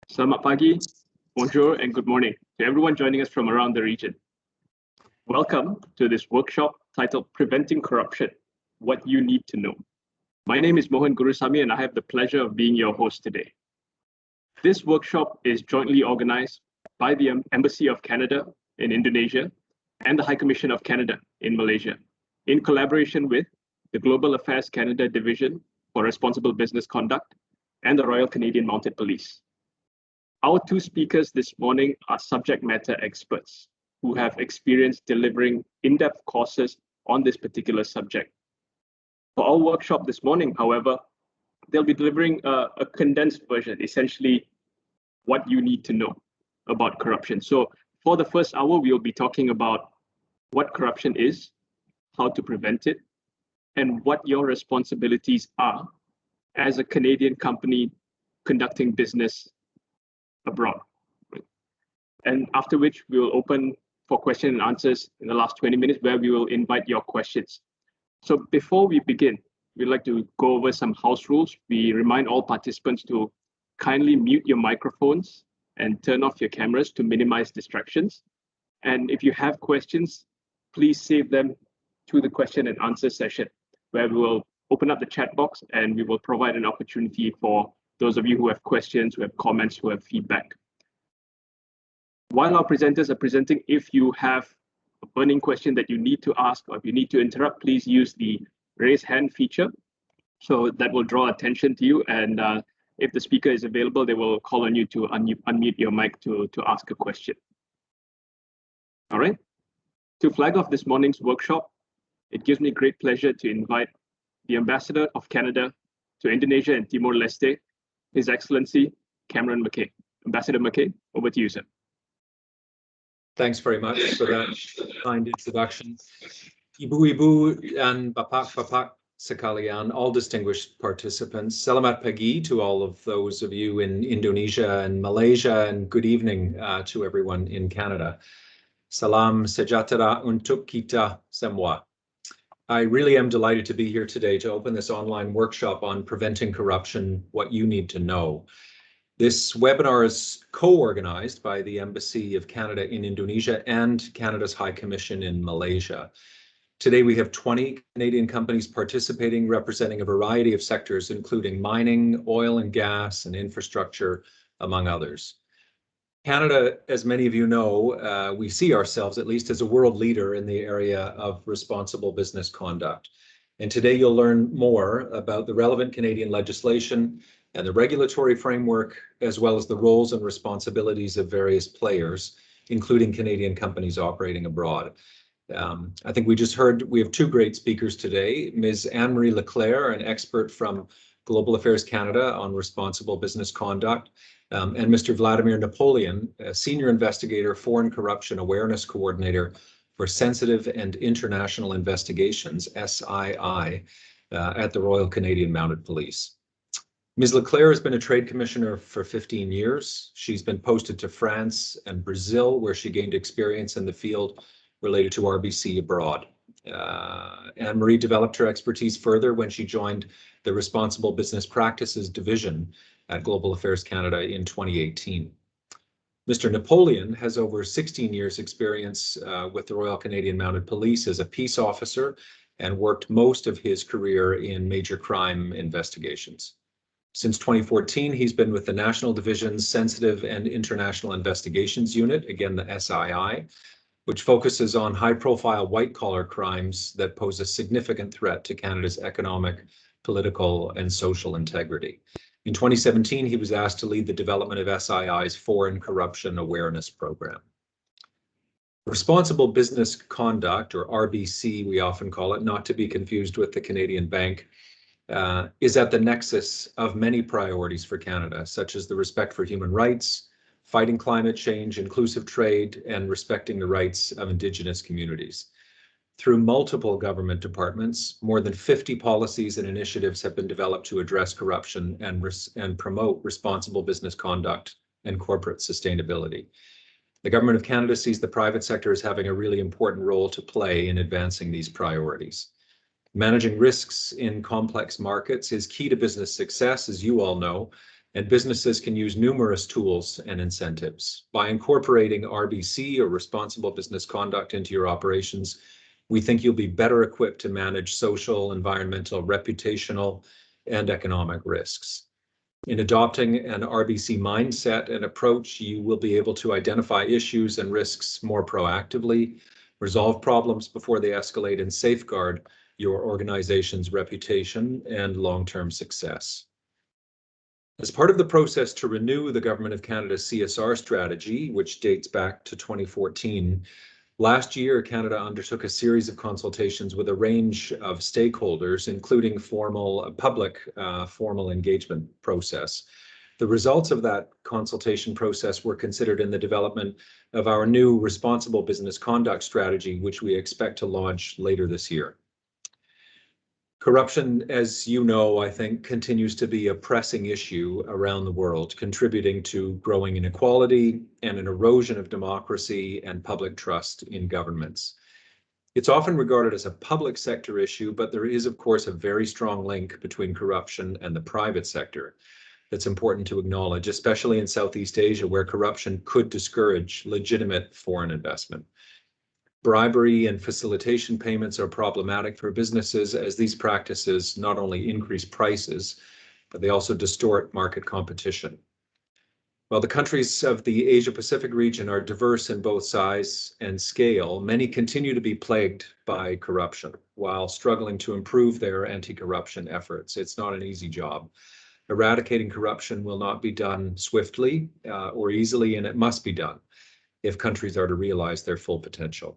Selamat pagi, bonjour, and good morning to everyone joining us from around the region. Welcome to this workshop titled Preventing Corruption, What You Need to Know. My name is Mohan Gurusamy, and I have the pleasure of being your host today. This workshop is jointly organized by the Embassy of Canada in Indonesia and the High Commission of Canada in Malaysia, in collaboration with the Global Affairs Canada Division for Responsible Business Conduct and the Royal Canadian Mounted Police. Our two speakers this morning are subject matter experts who have experience delivering in-depth courses on this particular subject. For our workshop this morning, however, they'll be delivering a condensed version, essentially what you need to know about corruption. So for the first hour, we'll be talking about what corruption is, how to prevent it, and what your responsibilities are as a Canadian company conducting business abroad. And after which we will open for question and answers in the last 20 minutes where we will invite your questions. So before we begin, we'd like to go over some house rules. We remind all participants to kindly mute your microphones and turn off your cameras to minimize distractions. And if you have questions, please save them to the question and answer session, where we will open up the chat box and we will provide an opportunity for those of you who have questions, who have comments, who have feedback. While our presenters are presenting, if you have a burning question that you need to ask or if you need to interrupt, please use the raise hand feature. So that will draw attention to you. And if the speaker is available, they will call on you to unmute your mic to ask a question. All right. To flag off this morning's workshop, it gives me great pleasure to invite the Ambassador of Canada to Indonesia and Timor-Leste, His Excellency Cameron McKay. Ambassador McKay, over to you, sir. Thanks very much for that kind introduction. Ibu-ibu and bapak-bapak sekalian, all distinguished participants. Selamat pagi to all of those of you in Indonesia and Malaysia, and good evening to everyone in Canada. Salam sejahtera untuk kita semua. I really am delighted to be here today to open this online workshop on preventing corruption, what you need to know. This webinar is co-organized by the Embassy of Canada in Indonesia and Canada's High Commission in Malaysia. Today we have 20 Canadian companies participating, representing a variety of sectors, including mining, oil and gas, and infrastructure, among others. Canada, as many of you know, we see ourselves at least as a world leader in the area of responsible business conduct. And today you'll learn more about the relevant Canadian legislation and the regulatory framework, as well as the roles and responsibilities of various players, including Canadian companies operating abroad. I think we just heard we have two great speakers today, Ms. Anne-Marie Leclerc, an expert from Global Affairs Canada on responsible business conduct, and Mr. Vladimir Napoleon, a Senior Investigator, Foreign Corruption Awareness Coordinator for Sensitive and International Investigations, SII, at the Royal Canadian Mounted Police. Ms. Leclerc has been a trade commissioner for 15 years. She's been posted to France and Brazil, where she gained experience in the field related to RBC abroad. Anne-Marie developed her expertise further when she joined the Responsible Business Practices Division at Global Affairs Canada in 2018. Mr. Napoleon has over 16 years experience with the Royal Canadian Mounted Police as a peace officer and worked most of his career in major crime investigations. Since 2014, he's been with the National Division's Sensitive and International Investigations Unit, again the SII, which focuses on high-profile white-collar crimes that pose a significant threat to Canada's economic, political, and social integrity. In 2017, he was asked to lead the development of SII's Foreign Corruption Awareness Program. Responsible business conduct, or RBC we often call it, not to be confused with the Canadian Bank, is at the nexus of many priorities for Canada, such as the respect for human rights, fighting climate change, inclusive trade, and respecting the rights of Indigenous communities. Through multiple government departments, more than 50 policies and initiatives have been developed to address corruption and promote responsible business conduct and corporate sustainability. The Government of Canada sees the private sector as having a really important role to play in advancing these priorities. Managing risks in complex markets is key to business success, as you all know, and businesses can use numerous tools and incentives. By incorporating RBC, or responsible business conduct, into your operations, we think you'll be better equipped to manage social, environmental, reputational, and economic risks. In adopting an RBC mindset and approach, you will be able to identify issues and risks more proactively, resolve problems before they escalate, and safeguard your organization's reputation and long-term success. As part of the process to renew the Government of Canada's CSR strategy, which dates back to 2014, last year, Canada undertook a series of consultations with a range of stakeholders, including public formal engagement process. The results of that consultation process were considered in the development of our new responsible business conduct strategy, which we expect to launch later this year. Corruption, as you know, I think, continues to be a pressing issue around the world, contributing to growing inequality and an erosion of democracy and public trust in governments. It's often regarded as a public sector issue, but there is, of course, a very strong link between corruption and the private sector that's important to acknowledge, especially in Southeast Asia, where corruption could discourage legitimate foreign investment. Bribery and facilitation payments are problematic for businesses, as these practices not only increase prices, but they also distort market competition. While the countries of the Asia-Pacific region are diverse in both size and scale, many continue to be plagued by corruption while struggling to improve their anti-corruption efforts. It's not an easy job. Eradicating corruption will not be done swiftly or easily, and it must be done if countries are to realize their full potential.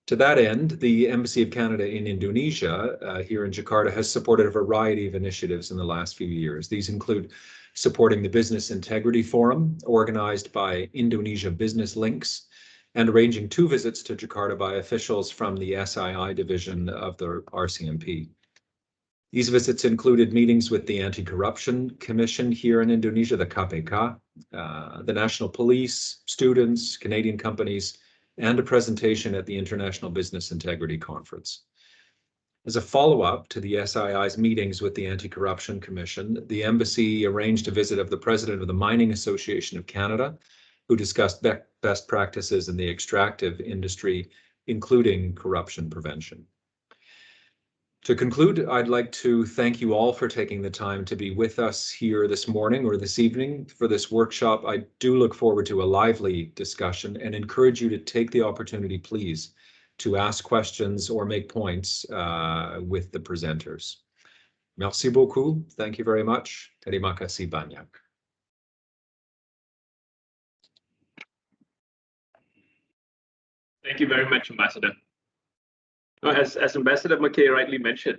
To that end, the Embassy of Canada in Indonesia, here in Jakarta, has supported a variety of initiatives in the last few years. These include supporting the Business Integrity Forum, organized by Indonesia Business Links, and arranging 2 visits to Jakarta by officials from the SII division of the RCMP. These visits included meetings with the Anti-Corruption Commission here in Indonesia, the KPK, the National Police, students, Canadian companies, and a presentation at the International Business Integrity Conference. As a follow-up to the SII's meetings with the Anti-Corruption Commission, the Embassy arranged a visit of the President of the Mining Association of Canada, who discussed best practices in the extractive industry, including corruption prevention. To conclude, I'd like to thank you all for taking the time to be with us here this morning or this evening for this workshop. I do look forward to a lively discussion and encourage you to take the opportunity, please, to ask questions or make points with the presenters. Merci beaucoup. Thank you very much. Terima kasih banyak. Thank you very much, Ambassador. As Ambassador McKay rightly mentioned,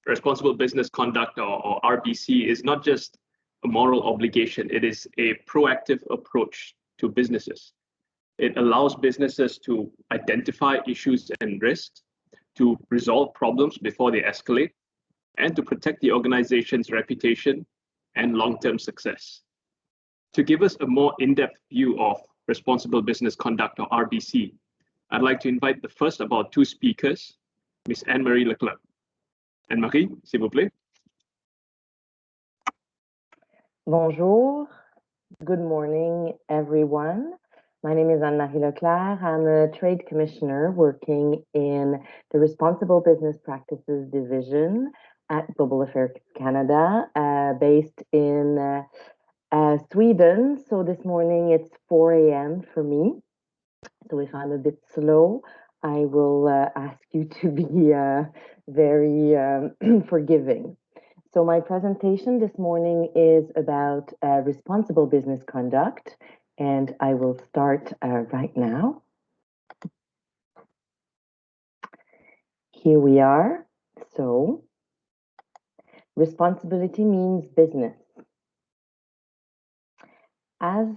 responsible business conduct, or RBC, is not just a moral obligation. It is a proactive approach to businesses. It allows businesses to identify issues and risks, to resolve problems before they escalate, and to protect the organization's reputation and long-term success. To give us a more in-depth view of responsible business conduct, or RBC, I'd like to invite the first of our 2 speakers, Ms. Anne-Marie Leclerc. Anne-Marie, s'il vous plaît. Bonjour. Good morning, everyone. My name is Anne-Marie Leclerc. I'm a trade commissioner working in the Responsible Business Practices Division at Global Affairs Canada, based in Sweden. So this morning it's 4 a.m. for me. So if I'm a bit slow, I will ask you to be very forgiving. So my presentation this morning is about responsible business conduct, and I will start right now. Here we are. So responsibility means business. As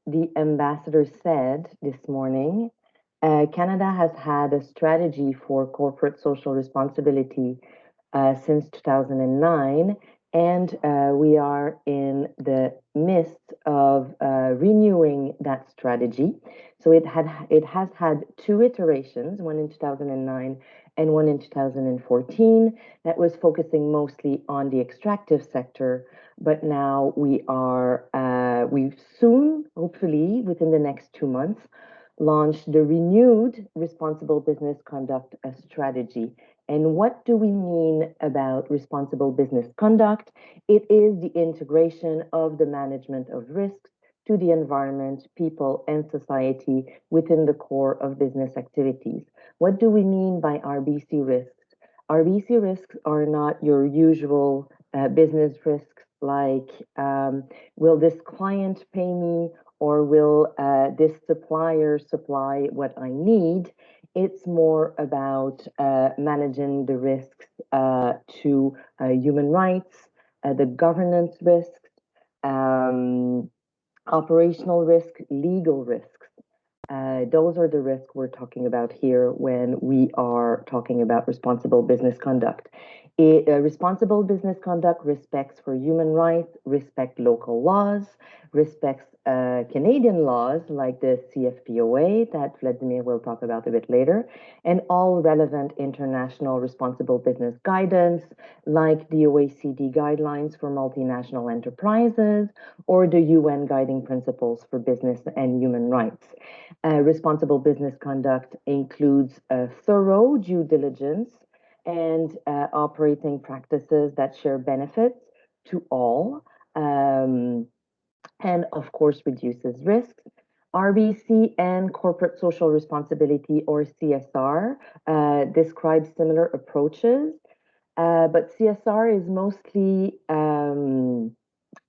the ambassador said this morning, Canada has had a strategy for corporate social responsibility since 2009, and we are in the midst of renewing that strategy. So it has had 2 iterations, one in 2009 and one in 2014 that was focusing mostly on the extractive sector. But now we've soon, hopefully within the next 2 months, launched the renewed Responsible Business Conduct strategy. And what do we mean about responsible business conduct? It is the integration of the management of risks to the environment, people, and society within the core of business activities. What do we mean by RBC risks? RBC risks are not your usual business risks like will this client pay me or will this supplier supply what I need? It's more about managing the risks to human rights, the governance risks, um, operational risk, legal risks. Those are the risks we're talking about here when we are talking about responsible business conduct. Responsible business conduct respects for human rights, respect local laws, respects Canadian laws like the CFPOA that Vladimir will talk about a bit later, and all relevant international responsible business guidance like the OECD guidelines for multinational enterprises or the UN guiding principles for business and human rights. Responsible business conduct includes thorough due diligence and operating practices that share benefits to all, and of course reduces risks. RBC and corporate social responsibility, or CSR, describe similar approaches, but CSR is mostly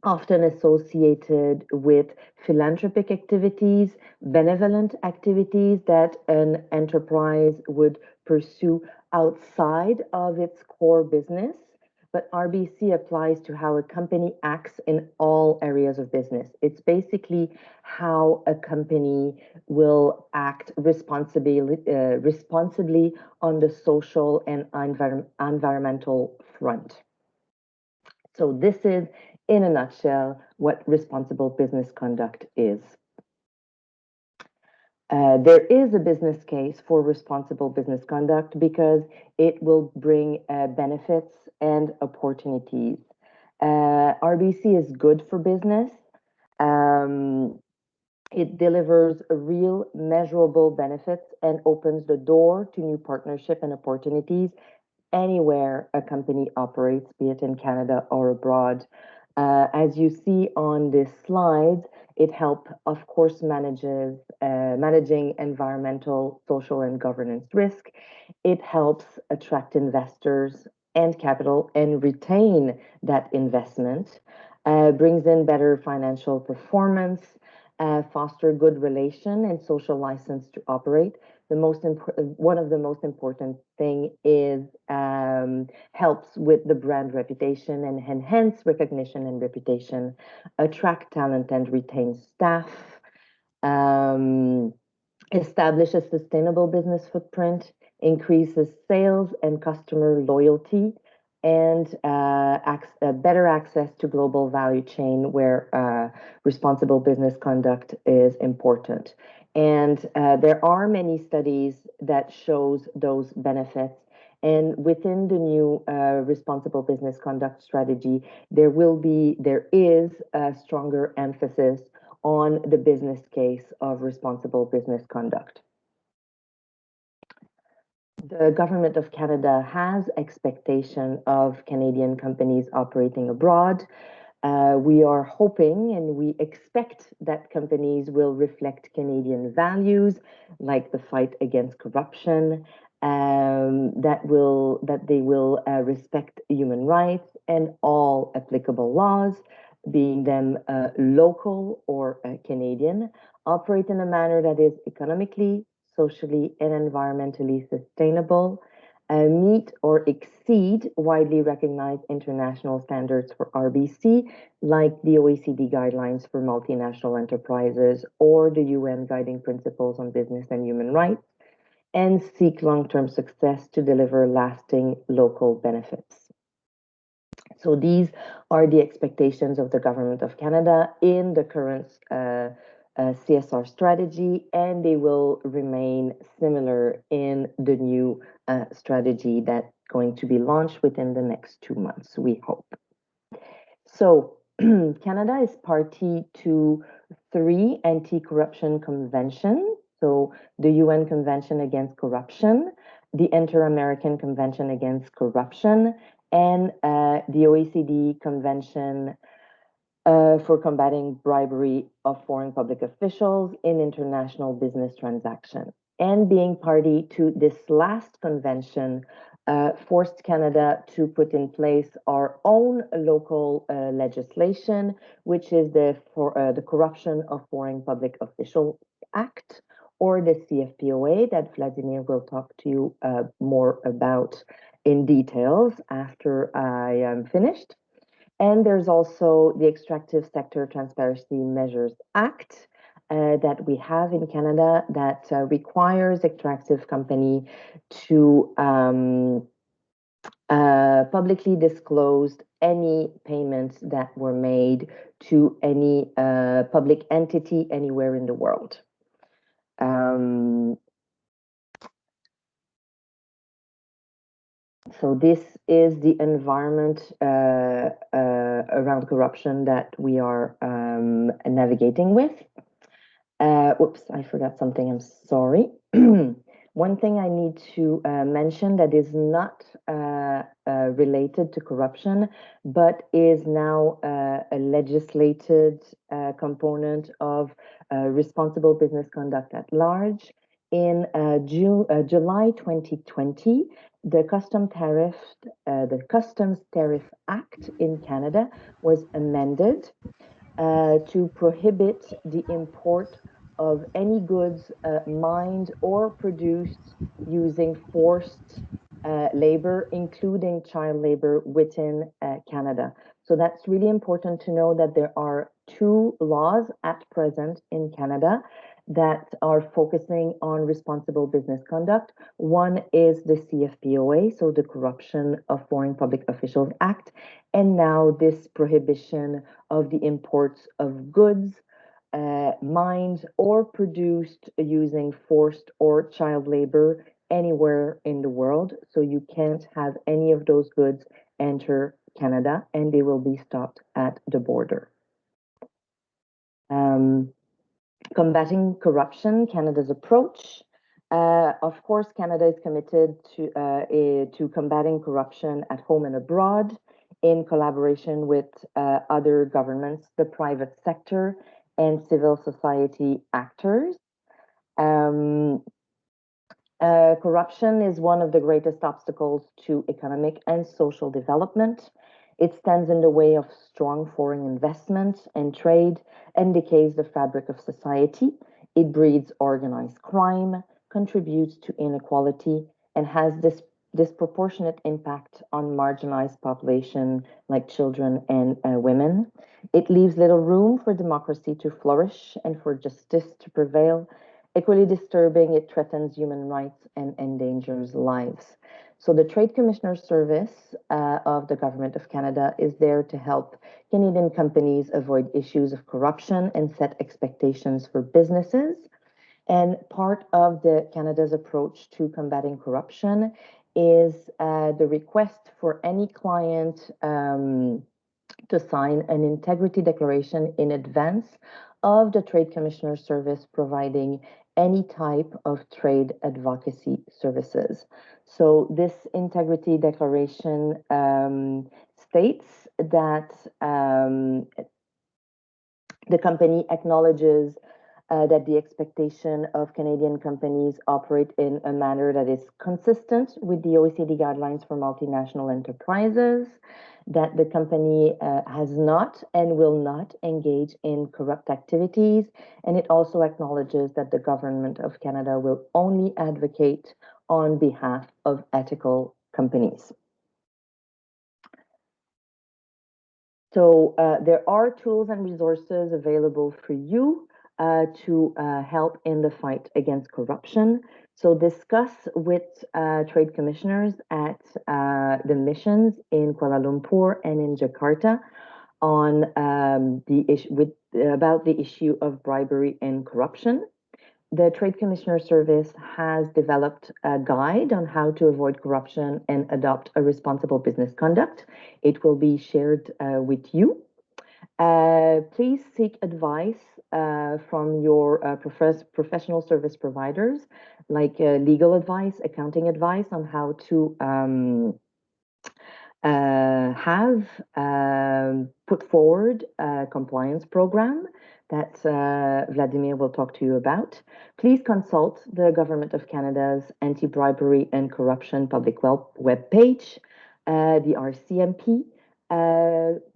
often associated with philanthropic activities, benevolent activities that an enterprise would pursue outside of its core business. But RBC applies to how a company acts in all areas of business. It's basically how a company will act responsibly on the social and environmental front. So this is, in a nutshell, what responsible business conduct is. There is a business case for responsible business conduct because it will bring benefits and opportunities. RBC is good for business. It delivers real measurable benefits and opens the door to new partnership and opportunities anywhere a company operates, be it in Canada or abroad. As you see on this slide, it helps, of course, managing environmental, social, and governance risk. It helps attract investors and capital and retain that investment, brings in better financial performance, foster good relation and social license to operate. One of the most important thing is helps with the brand reputation and enhance recognition and reputation, attract talent and retain staff, establish a sustainable business footprint, increases sales and customer loyalty, and better access to global value chain where responsible business conduct is important. And there are many studies that shows those benefits. And within the new responsible business conduct strategy, there is a stronger emphasis on the business case of responsible business conduct. The Government of Canada has expectation of Canadian companies operating abroad. We are hoping and we expect that companies will reflect Canadian values like the fight against corruption, that they will respect human rights and all applicable laws, being them local or Canadian, operate in a manner that is economically, socially, and environmentally sustainable, meet or exceed widely recognized international standards for RBC, like the OECD guidelines for multinational enterprises or the UN guiding principles on business and human rights, and seek long-term success to deliver lasting local benefits. So these are the expectations of the Government of Canada in the current CSR strategy, and they will remain similar in the new strategy that's going to be launched within the next 2 months, we hope. So Canada is party to 3 anti-corruption conventions. So the UN Convention Against Corruption, the Inter-American Convention Against Corruption, and the OECD Convention for combating bribery of foreign public officials in international business transactions. And being party to this last convention forced Canada to put in place our own local legislation, which is the Corruption of Foreign Public Official Act, or the CFPOA, that Vladimir will talk to you more about in details after I am finished. And there's also the Extractive Sector Transparency Measures Act that we have in Canada that requires extractive company to publicly disclose any payments that were made to any public entity anywhere in the world. So this is the environment around corruption that we are navigating with. Whoops, I forgot something, I'm sorry. One thing I need to mention that is not related to corruption, but is now a legislated component of responsible business conduct at large. In July 2020, the Customs Tariff Act in Canada was amended to prohibit the import of any goods mined or produced using forced labor, including child labor within Canada. So that's really important to know that there are 2 laws at present in Canada that are focusing on responsible business conduct. One is the CFPOA, so the Corruption of Foreign Public Officials Act, and now this prohibition of the imports of goods mined or produced using forced or child labor anywhere in the world. So you can't have any of those goods enter Canada, and they will be stopped at the border. Combating corruption, Canada's approach. Of course, Canada is committed to combating corruption at home and abroad in collaboration with other governments, the private sector, and civil society actors. Corruption is one of the greatest obstacles to economic and social development. It stands in the way of strong foreign investment and trade and decays the fabric of society. It breeds organized crime, contributes to inequality, and has this disproportionate impact on marginalized population like children and women. It leaves little room for democracy to flourish and for justice to prevail. Equally disturbing, it threatens human rights and endangers lives. So the Trade Commissioner Service of the Government of Canada is there to help Canadian companies avoid issues of corruption and set expectations for businesses. And part of the Canada's approach to combating corruption is the request for any client to sign an integrity declaration in advance of the Trade Commissioner Service providing any type of trade advocacy services. So this integrity declaration states that the company acknowledges that the expectation of Canadian companies operate in a manner that is consistent with the OECD guidelines for multinational enterprises, that the company has not and will not engage in corrupt activities, and it also acknowledges that the Government of Canada will only advocate on behalf of ethical companies. So there are tools and resources available for you to help in the fight against corruption. So discuss with trade commissioners at the missions in Kuala Lumpur and in Jakarta on about the issue of bribery and corruption. the Trade Commissioner Service has developed a guide on how to avoid corruption and adopt a responsible business conduct. It will be shared with you. Please seek advice from your professional service providers, like legal advice, accounting advice on how to have put forward a compliance program that Vladimir will talk to you about. Please consult the Government of Canada's Anti-Bribery and Corruption public web page, the RCMP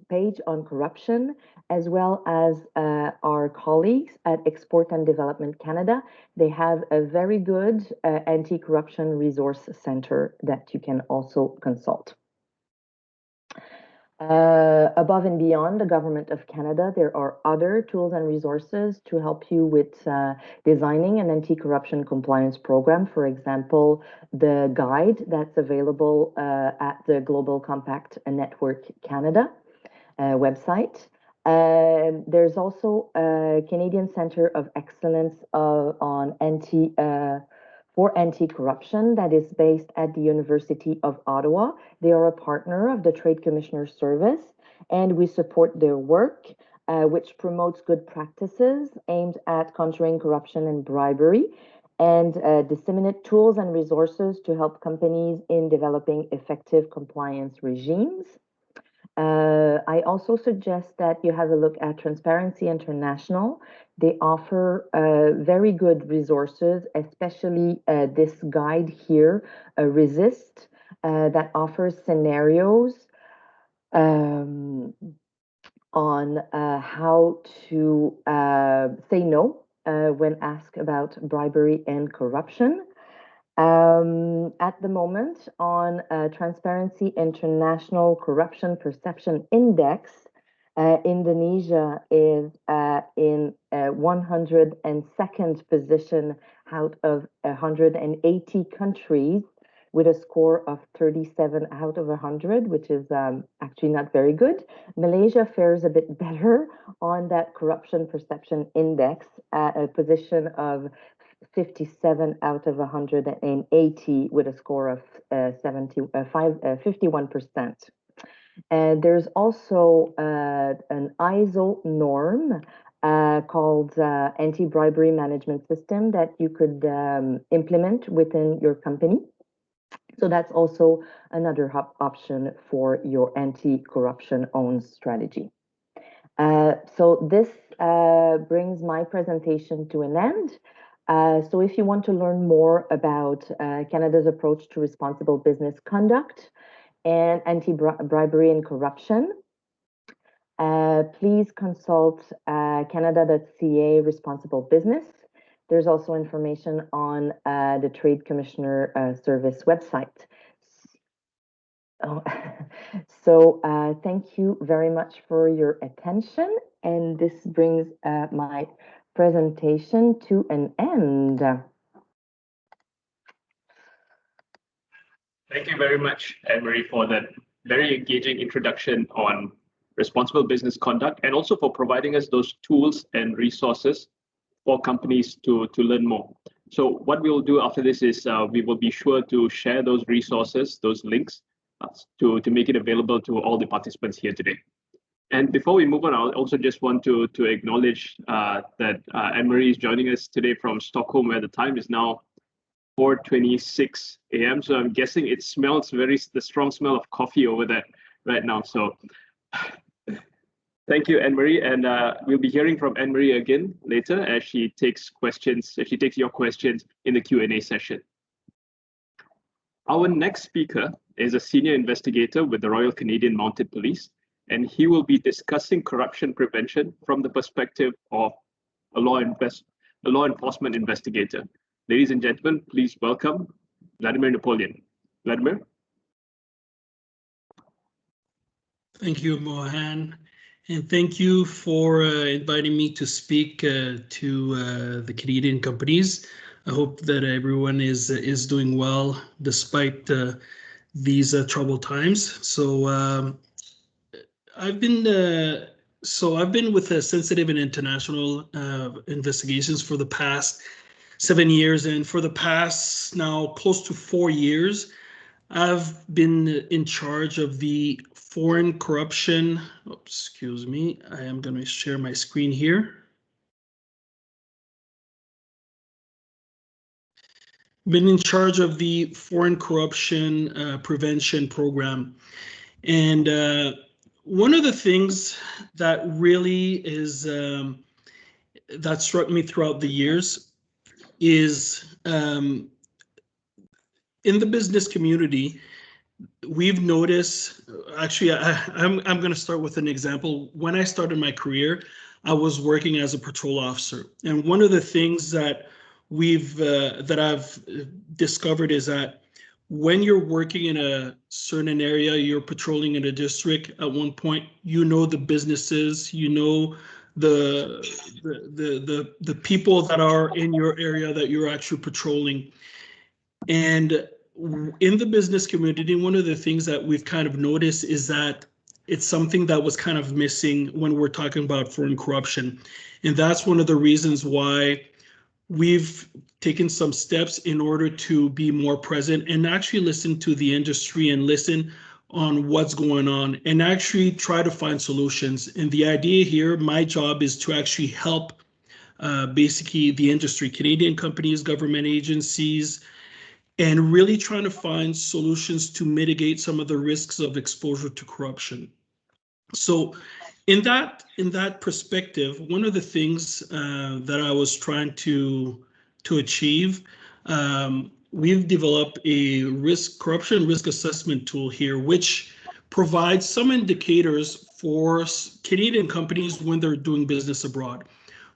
page on corruption, as well as our colleagues at Export and Development Canada. They have a very good anti-corruption resource center that you can also consult. Above and beyond the Government of Canada, there are other tools and resources to help you with designing an anti-corruption compliance program. For example, the guide that's available at the Global Compact Network Canada website. There's also a Canadian Centre of Excellence on for anti-corruption that is based at the University of Ottawa. They are a partner of the Trade Commissioner Service, and we support their work, which promotes good practices aimed at countering corruption and bribery, and disseminate tools and resources to help companies in developing effective compliance regimes. I also suggest that you have a look at Transparency International. They offer very good resources, especially this guide here, Resist, that offers scenarios on how to say no when asked about bribery and corruption. At the moment, on Transparency International Corruption Perception Index, Indonesia is in 102nd position out of 180 countries with a score of 37 out of 100, which is actually not very good. Malaysia fares a bit better on that Corruption Perception Index at a position of 57 out of 180 with a score of 51%. There's also an ISO norm called Anti-Bribery Management System that you could implement within your company. So that's also another option for your anti-corruption own strategy. So this brings my presentation to an end. So if you want to learn more about Canada's approach to responsible business conduct and anti-bribery and corruption, please consult canada.ca Responsible Business. There's also information on the Trade Commissioner Service website. So thank you very much for your attention, and this brings my presentation to an end. Thank you very much, Anne-Marie, for that very engaging introduction on responsible business conduct, and also for providing us those tools and resources for companies to learn more. So what we will do after this is we will be sure to share those resources, those links, to make it available to all the participants here today. And before we move on, I also just want to acknowledge that Anne-Marie is joining us today from Stockholm, where the time is now 4:26 a.m. So I'm guessing it smells the strong smell of coffee over there right now. So thank you, Anne-Marie, and we'll be hearing from Anne-Marie again later as she takes your questions in the Q&A session. Our next speaker is a senior investigator with the Royal Canadian Mounted Police, and he will be discussing corruption prevention from the perspective of a law enforcement investigator. Ladies and gentlemen, please welcome Vladimir Napoleon. Vladimir? Thank you, Mohan, and thank you for inviting me to speak to the Canadian companies. I hope that everyone is doing well despite these troubled times. So I've been with Sensitive and International Investigations for the past 7 years, and for the past now close to 4 years, I've been in charge of the foreign corruption. Oops, excuse me. I am going to share my screen here. Been in charge of the foreign corruption prevention program. And one of the things that really is that struck me throughout the years is in the business community, we've noticed, actually, I'm going to start with an example. When I started my career, I was working as a patrol officer. And one of the things that I've discovered is that when you're working in a certain area, you're patrolling in a district at one point, you know the businesses, you know the people that are in your area that you're actually patrolling. And in the business community, one of the things that we've kind of noticed is that it's something that was kind of missing when we're talking about foreign corruption. And that's one of the reasons why we've taken some steps in order to be more present and actually listen to the industry and listen on what's going on and actually try to find solutions. And the idea here, my job is to actually help basically the industry, Canadian companies, government agencies, and really trying to find solutions to mitigate some of the risks of exposure to corruption. So in that perspective, one of the things that I was trying to achieve, we've developed a corruption risk assessment tool here, which provides some indicators for Canadian companies when they're doing business abroad.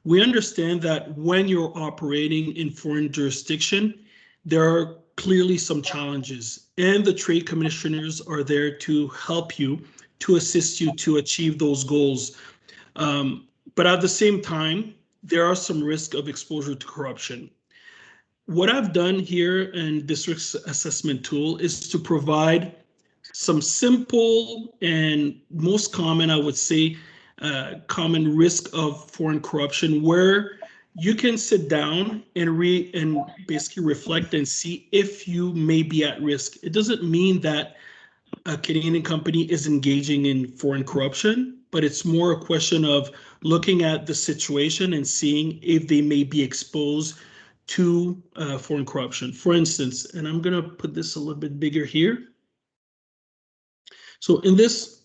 We understand that when you're operating in foreign jurisdiction, there are clearly some challenges, and the trade commissioners are there to help you, to assist you to achieve those goals. But at the same time, there are some risk of exposure to corruption. What I've done here in this risk assessment tool is to provide some simple and most common, I would say, common risk of foreign corruption, where you can sit down and basically reflect and see if you may be at risk. It doesn't mean that a Canadian company is engaging in foreign corruption, but it's more a question of looking at the situation and seeing if they may be exposed to foreign corruption. For instance, and I'm going to put this a little bit bigger here. So in this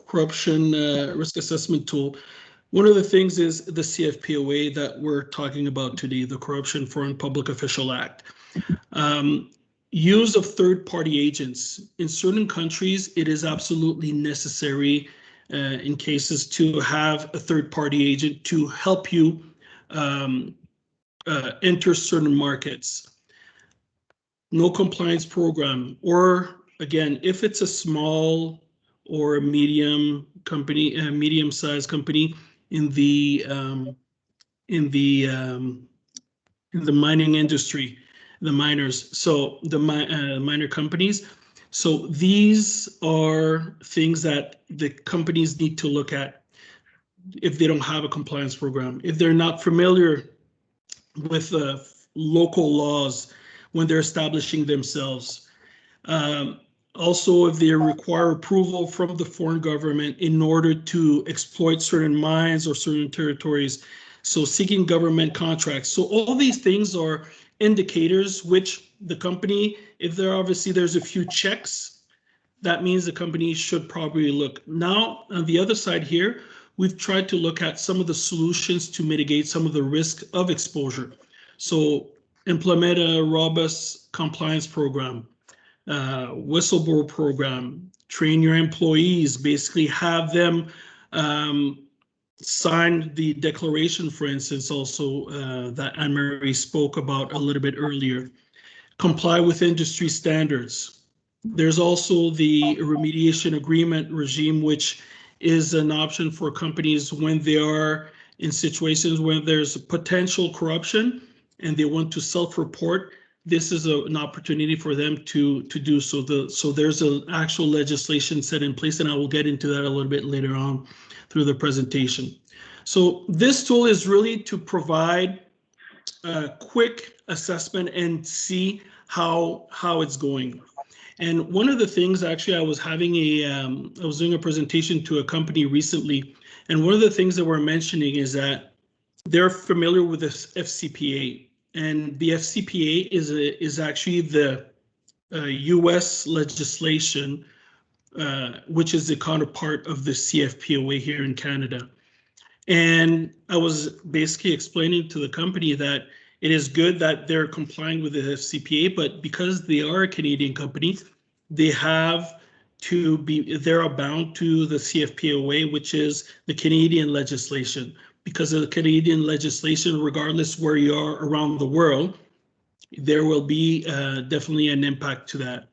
corruption risk assessment tool, one of the things is the CFPOA that we're talking about today, the Corruption Foreign Public Official Act. Use of third-party agents. In certain countries, it is absolutely necessary in cases to have a third-party agent to help you enter certain markets. No compliance program, or again, if it's a small or a medium company, a medium-sized company in the mining industry, the miners, so the miner companies. So these are things that the companies need to look at if they don't have a compliance program, if they're not familiar with local laws when they're establishing themselves. Also, if they require approval from the foreign government in order to exploit certain mines or certain territories. So seeking government contracts. So all these things are indicators which the company, if there's a few checks, that means the company should probably look. Now, on the other side here, we've tried to look at some of the solutions to mitigate some of the risk of exposure. So implement a robust compliance program, whistleblower program, train your employees, basically have them sign the declaration, for instance, also that Anne-Marie spoke about a little bit earlier. Comply with industry standards. There's also the remediation agreement regime, which is an option for companies when they are in situations where there's potential corruption and they want to self-report. This is an opportunity for them to do so. So there's an actual legislation set in place, and I will get into that a little bit later on through the presentation. So this tool is really to provide a quick assessment and see how it's going. And one of the things, actually, I was doing a presentation to a company recently, and one of the things that we're mentioning is that they're familiar with the FCPA, and the FCPA is actually the U.S. legislation, which is the counterpart of the CFPOA here in Canada. And I was basically explaining to the company that it is good that they're complying with the FCPA, but because they are a Canadian company, they have to be, they're bound to the CFPOA, which is the Canadian legislation. Because of the Canadian legislation, regardless where you are around the world, there will be definitely an impact to that.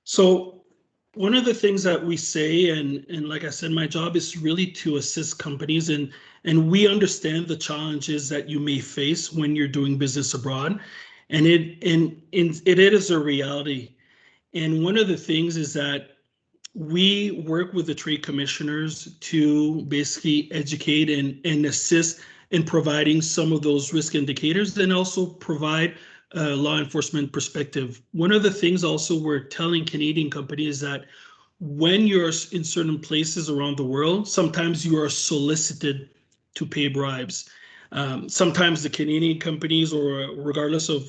So one of the things that we say, and like I said, my job is really to assist companies, and we understand the challenges that you may face when you're doing business abroad, and it is a reality. And one of the things is that we work with the trade commissioners to basically educate and assist in providing some of those risk indicators, and also provide a law enforcement perspective. One of the things also we're telling Canadian companies that when you're in certain places around the world, sometimes you are solicited to pay bribes. Sometimes the Canadian companies, or regardless of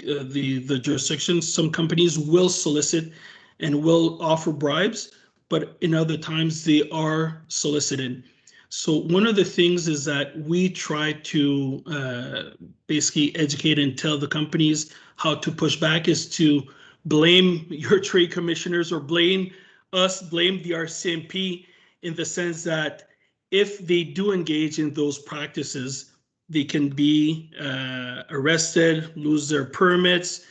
the jurisdictions, some companies will solicit and will offer bribes, but in other times they are solicited. So one of the things is that we try to basically educate and tell the companies how to push back, is to blame your trade commissioners, or blame us, blame the RCMP, in the sense that if they do engage in those practices, they can be arrested, lose their permits.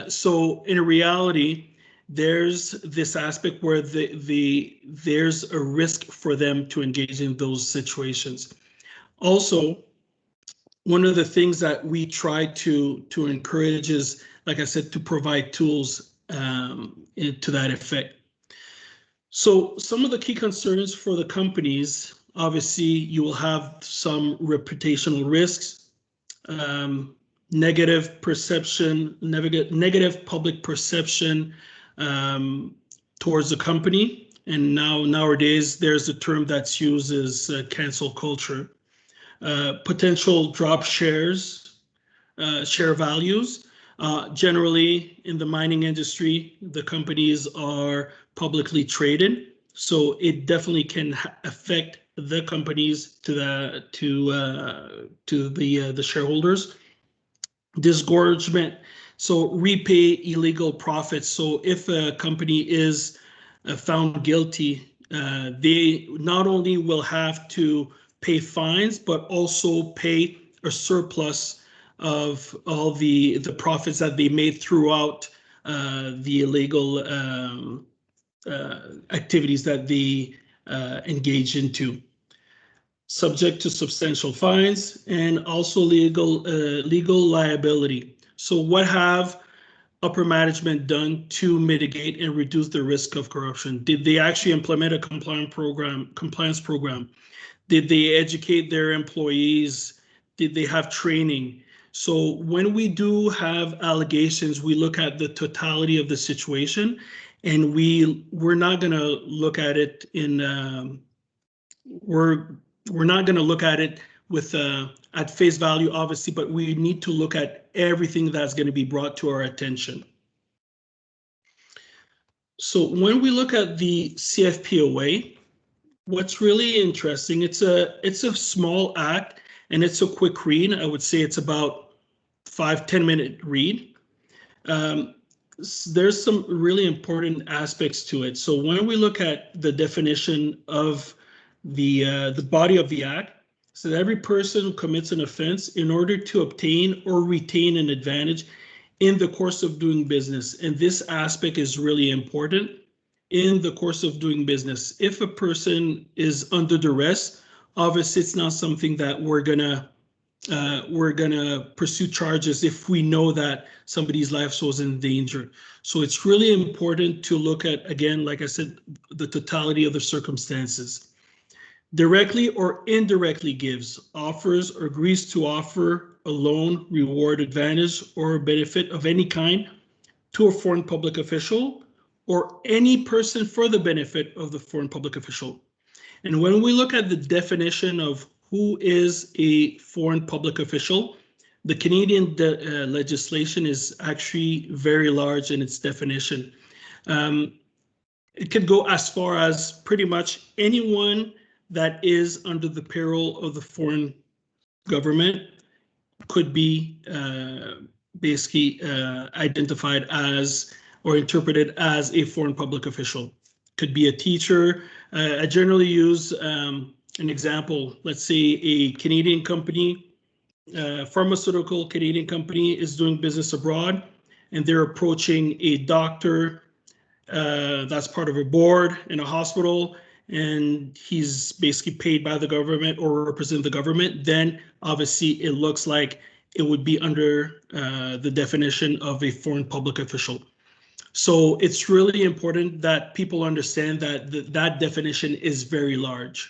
So in reality, there's this aspect where there's a risk for them to engage in those situations. Also, one of the things that we try to encourage is, like I said, to provide tools to that effect. So some of the key concerns for the companies, obviously, you will have some reputational risks, negative perception, negative public perception towards the company. And nowadays, there's a term that's used as cancel culture. Potential drop shares, share values. Generally, in the mining industry, the companies are publicly traded, so it definitely can affect the companies to the shareholders. Disgorgement, so repay illegal profits. So if a company is found guilty, they not only will have to pay fines, but also pay a surplus of all the profits that they made throughout the illegal activities that they engage into. Subject to substantial fines, and also legal liability. So what have upper management done to mitigate and reduce the risk of corruption? Did they actually implement a compliance program? Did they educate their employees? Did they have training? So when we do have allegations, we look at the totality of the situation, and we're not going to look at it in we're not going to look at it with at face value, obviously, but we need to look at everything that's going to be brought to our attention. So when we look at the CFPOA, what's really interesting, it's a small act, and it's a quick read. I would say it's about 5-10 minute read. There's some really important aspects to it. So when we look at the definition of the body of the act, so that every person who commits an offense in order to obtain or retain an advantage in the course of doing business. And this aspect is really important. In the course of doing business, if a person is under duress, obviously it's not something that we're gonna we're gonna pursue charges if we know that somebody's life was in danger. So it's really important to look at, again, like I said, the totality of the circumstances. Directly or indirectly gives, offers, or agrees to offer a loan, reward, advantage, or benefit of any kind to a foreign public official or any person for the benefit of the foreign public official. And when we look at the definition of who is a foreign public official, the Canadian legislation is actually very large in its definition. It could go as far as pretty much anyone that is under the payroll of the foreign government could be basically identified as or interpreted as a foreign public official. Could be a teacher. I generally use an example. Let's say a Canadian company, pharmaceutical Canadian company is doing business abroad, and they're approaching a doctor that's part of a board in a hospital, and he's basically paid by the government or represent the government. Then obviously it looks like it would be under the definition of a foreign public official. So it's really important that people understand that that definition is very large.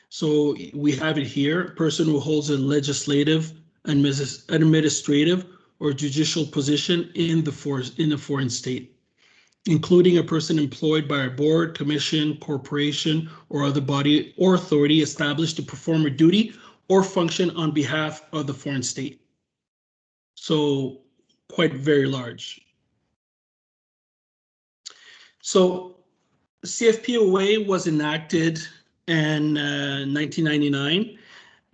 So we have it here: a person who holds a legislative, administrative, or judicial position in a foreign state, including a person employed by a board, commission, corporation, or other body or authority established to perform a duty or function on behalf of the foreign state. So quite very large. So CFPOA was enacted in 1999,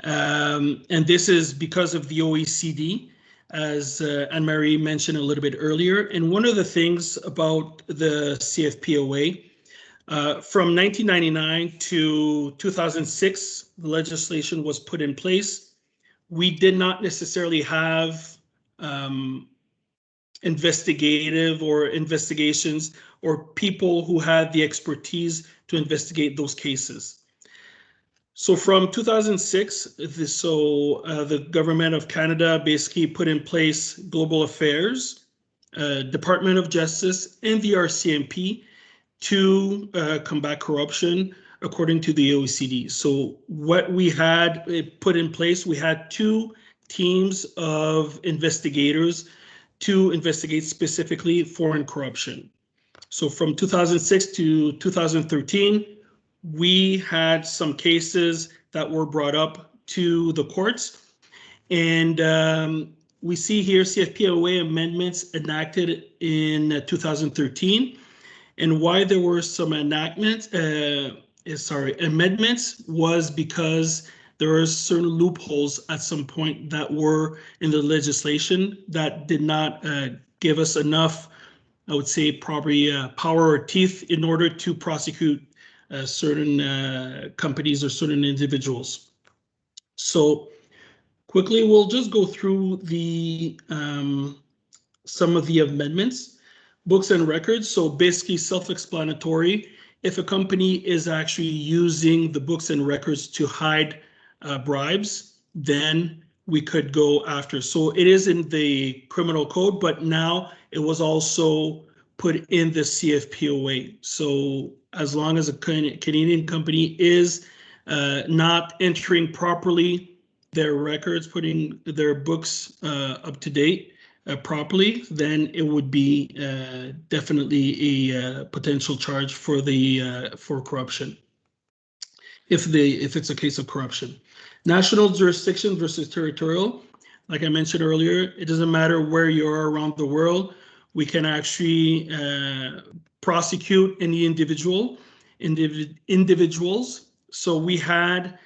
and this is because of the OECD, as Anne-Marie mentioned a little bit earlier. And one of the things about the CFPOA, from 1999 to 2006, the legislation was put in place. We did not necessarily have investigative or investigations or people who had the expertise to investigate those cases. So from 2006, the government of Canada basically put in place Global Affairs, Department of Justice, and the RCMP to combat corruption according to the OECD. So what we had put in place, we had 2 teams of investigators to investigate specifically foreign corruption. So from 2006 to 2013, we had some cases that were brought up to the courts. And we see here CFPOA amendments enacted in 2013. And why there were some amendments was because there are certain loopholes at some point that were in the legislation that did not give us enough, I would say, probably power or teeth in order to prosecute certain companies or certain individuals. So quickly, we'll just go through the some of the amendments. Books and records, so basically self-explanatory. If a company is actually using the books and records to hide bribes, then we could go after. So it is in the criminal code, but now it was also put in the CFPOA. So as long as a Canadian company is not entering properly their records, putting their books up to date properly, then it would be definitely a potential charge for corruption. If it's a case of corruption. National jurisdiction versus territorial. Like I mentioned earlier, it doesn't matter where you are around the world. We can actually prosecute any individuals. So we had,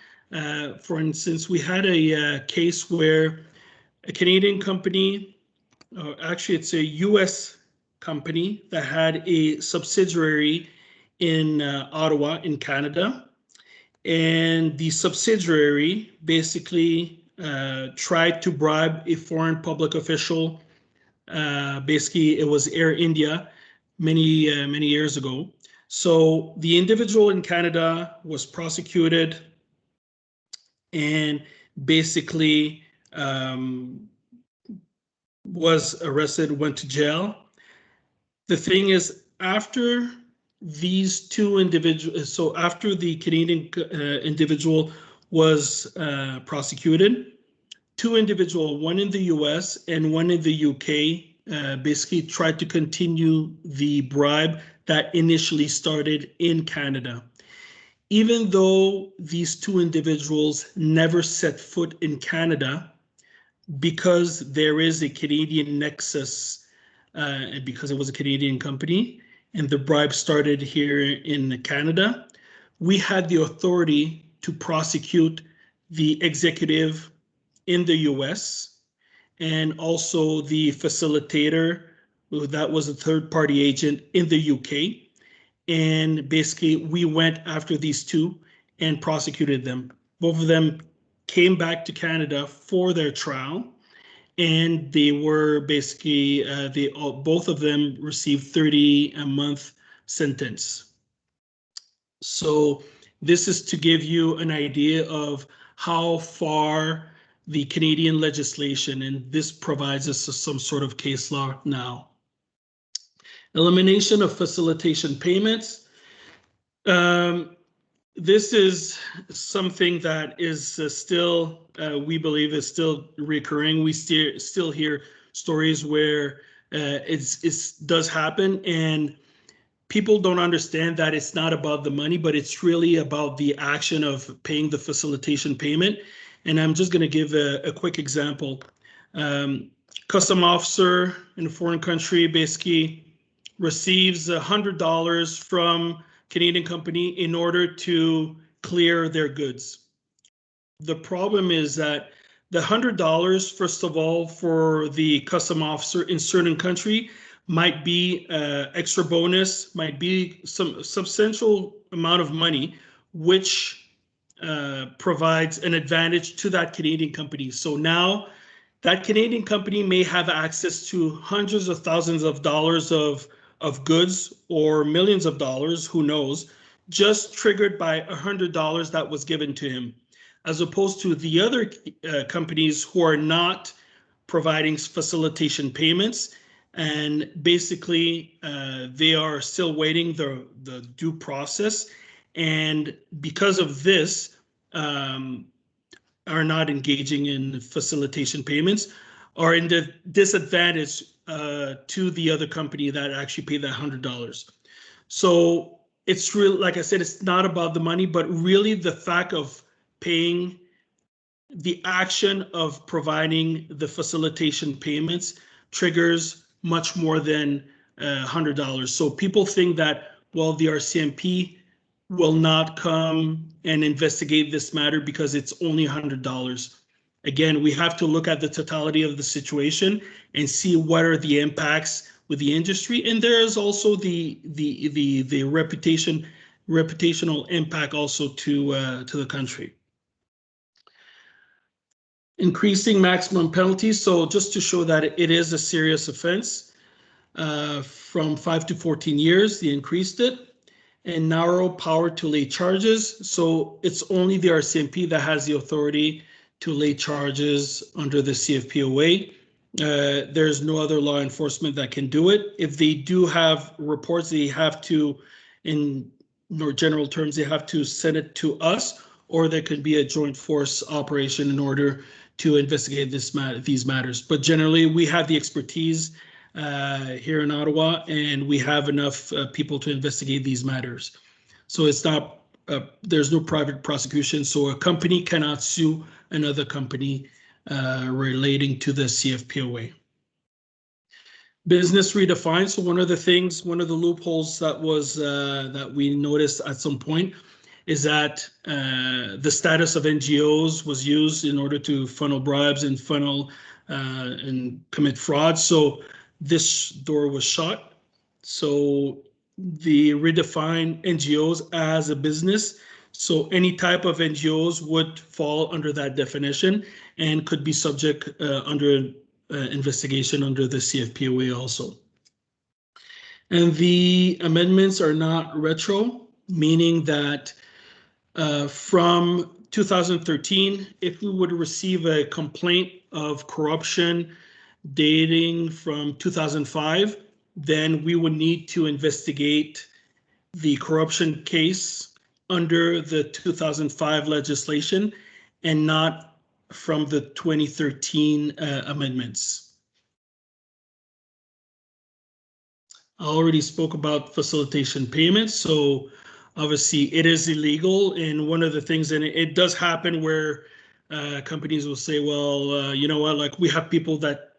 for instance, we had a case where a Canadian company, actually it's a US company that had a subsidiary in Ottawa in Canada. And the subsidiary basically tried to bribe a foreign public official. Basically, it was Air India many years ago. So the individual in Canada was prosecuted, and basically was arrested, went to jail. The thing is, after these two individuals, so after the Canadian individual was prosecuted, two individuals, one in the US and one in the UK, basically tried to continue the bribe that initially started in Canada. Even though these two individuals never set foot in Canada, because there is a Canadian nexus, and because it was a Canadian company, and the bribe started here in Canada, we had the authority to prosecute the executive in the US and also the facilitator, that was a third-party agent in the UK. And basically, we went after these two and prosecuted them. Both of them came back to Canada for their trial, and they were basically, both of them received 30-month sentence. So this is to give you an idea of how far the Canadian legislation, and this provides us some sort of case law now. Elimination of facilitation payments. This is something that is still, we believe, is still recurring. We still hear stories where it does happen, and people don't understand that it's not about the money, but it's really about the action of paying the facilitation payment. And I'm just going to give a quick example. Custom officer in a foreign country basically receives $100 from Canadian company in order to clear their goods. The problem is that the $100, first of all, for the custom officer in certain country might be extra bonus, might be some substantial amount of money, which provides an advantage to that Canadian company. So now that Canadian company may have access to hundreds of thousands of dollars of goods or millions of dollars, who knows, just triggered by $100 that was given to him, as opposed to the other companies who are not providing facilitation payments. And basically, they are still waiting the due process. And because of this, are not engaging in facilitation payments, are in the disadvantage to the other company that actually paid that $100. So it's really, like I said, it's not about the money, but really the fact of paying, the action of providing the facilitation payments triggers much more than $100. So people think that, well, the RCMP will not come and investigate this matter because it's only $100. Again, we have to look at the totality of the situation and see what are the impacts with the industry, and there is also the reputational impact also to the country. Increasing maximum penalties. So just to show that it is a serious offense, from 5 to 14 years, they increased it. And narrow power to lay charges. So it's only the RCMP that has the authority to lay charges under the CFPOA. There's no other law enforcement that can do it. If they do have reports, they have to, in more general terms, they have to send it to us, or there could be a joint force operation in order to investigate these matters. But generally, we have the expertise here in Ottawa, and we have enough people to investigate these matters. So it's not, there's no private prosecution, so a company cannot sue another company relating to the CFPOA. Business redefined. So one of the loopholes that was that we noticed at some point is that the status of NGOs was used in order to funnel bribes and and commit fraud. So this door was shut. So the redefined NGOs as a business. So any type of NGOs would fall under that definition and could be subject under investigation under the CFPOA also. And the amendments are not retro, meaning that from 2013, if we would receive a complaint of corruption dating from 2005, then we would need to investigate the corruption case under the 2005 legislation and not from the 2013 amendments. I already spoke about facilitation payments, so obviously it is illegal. And one of the things, and it does happen where companies will say, well, you know what, like we have people that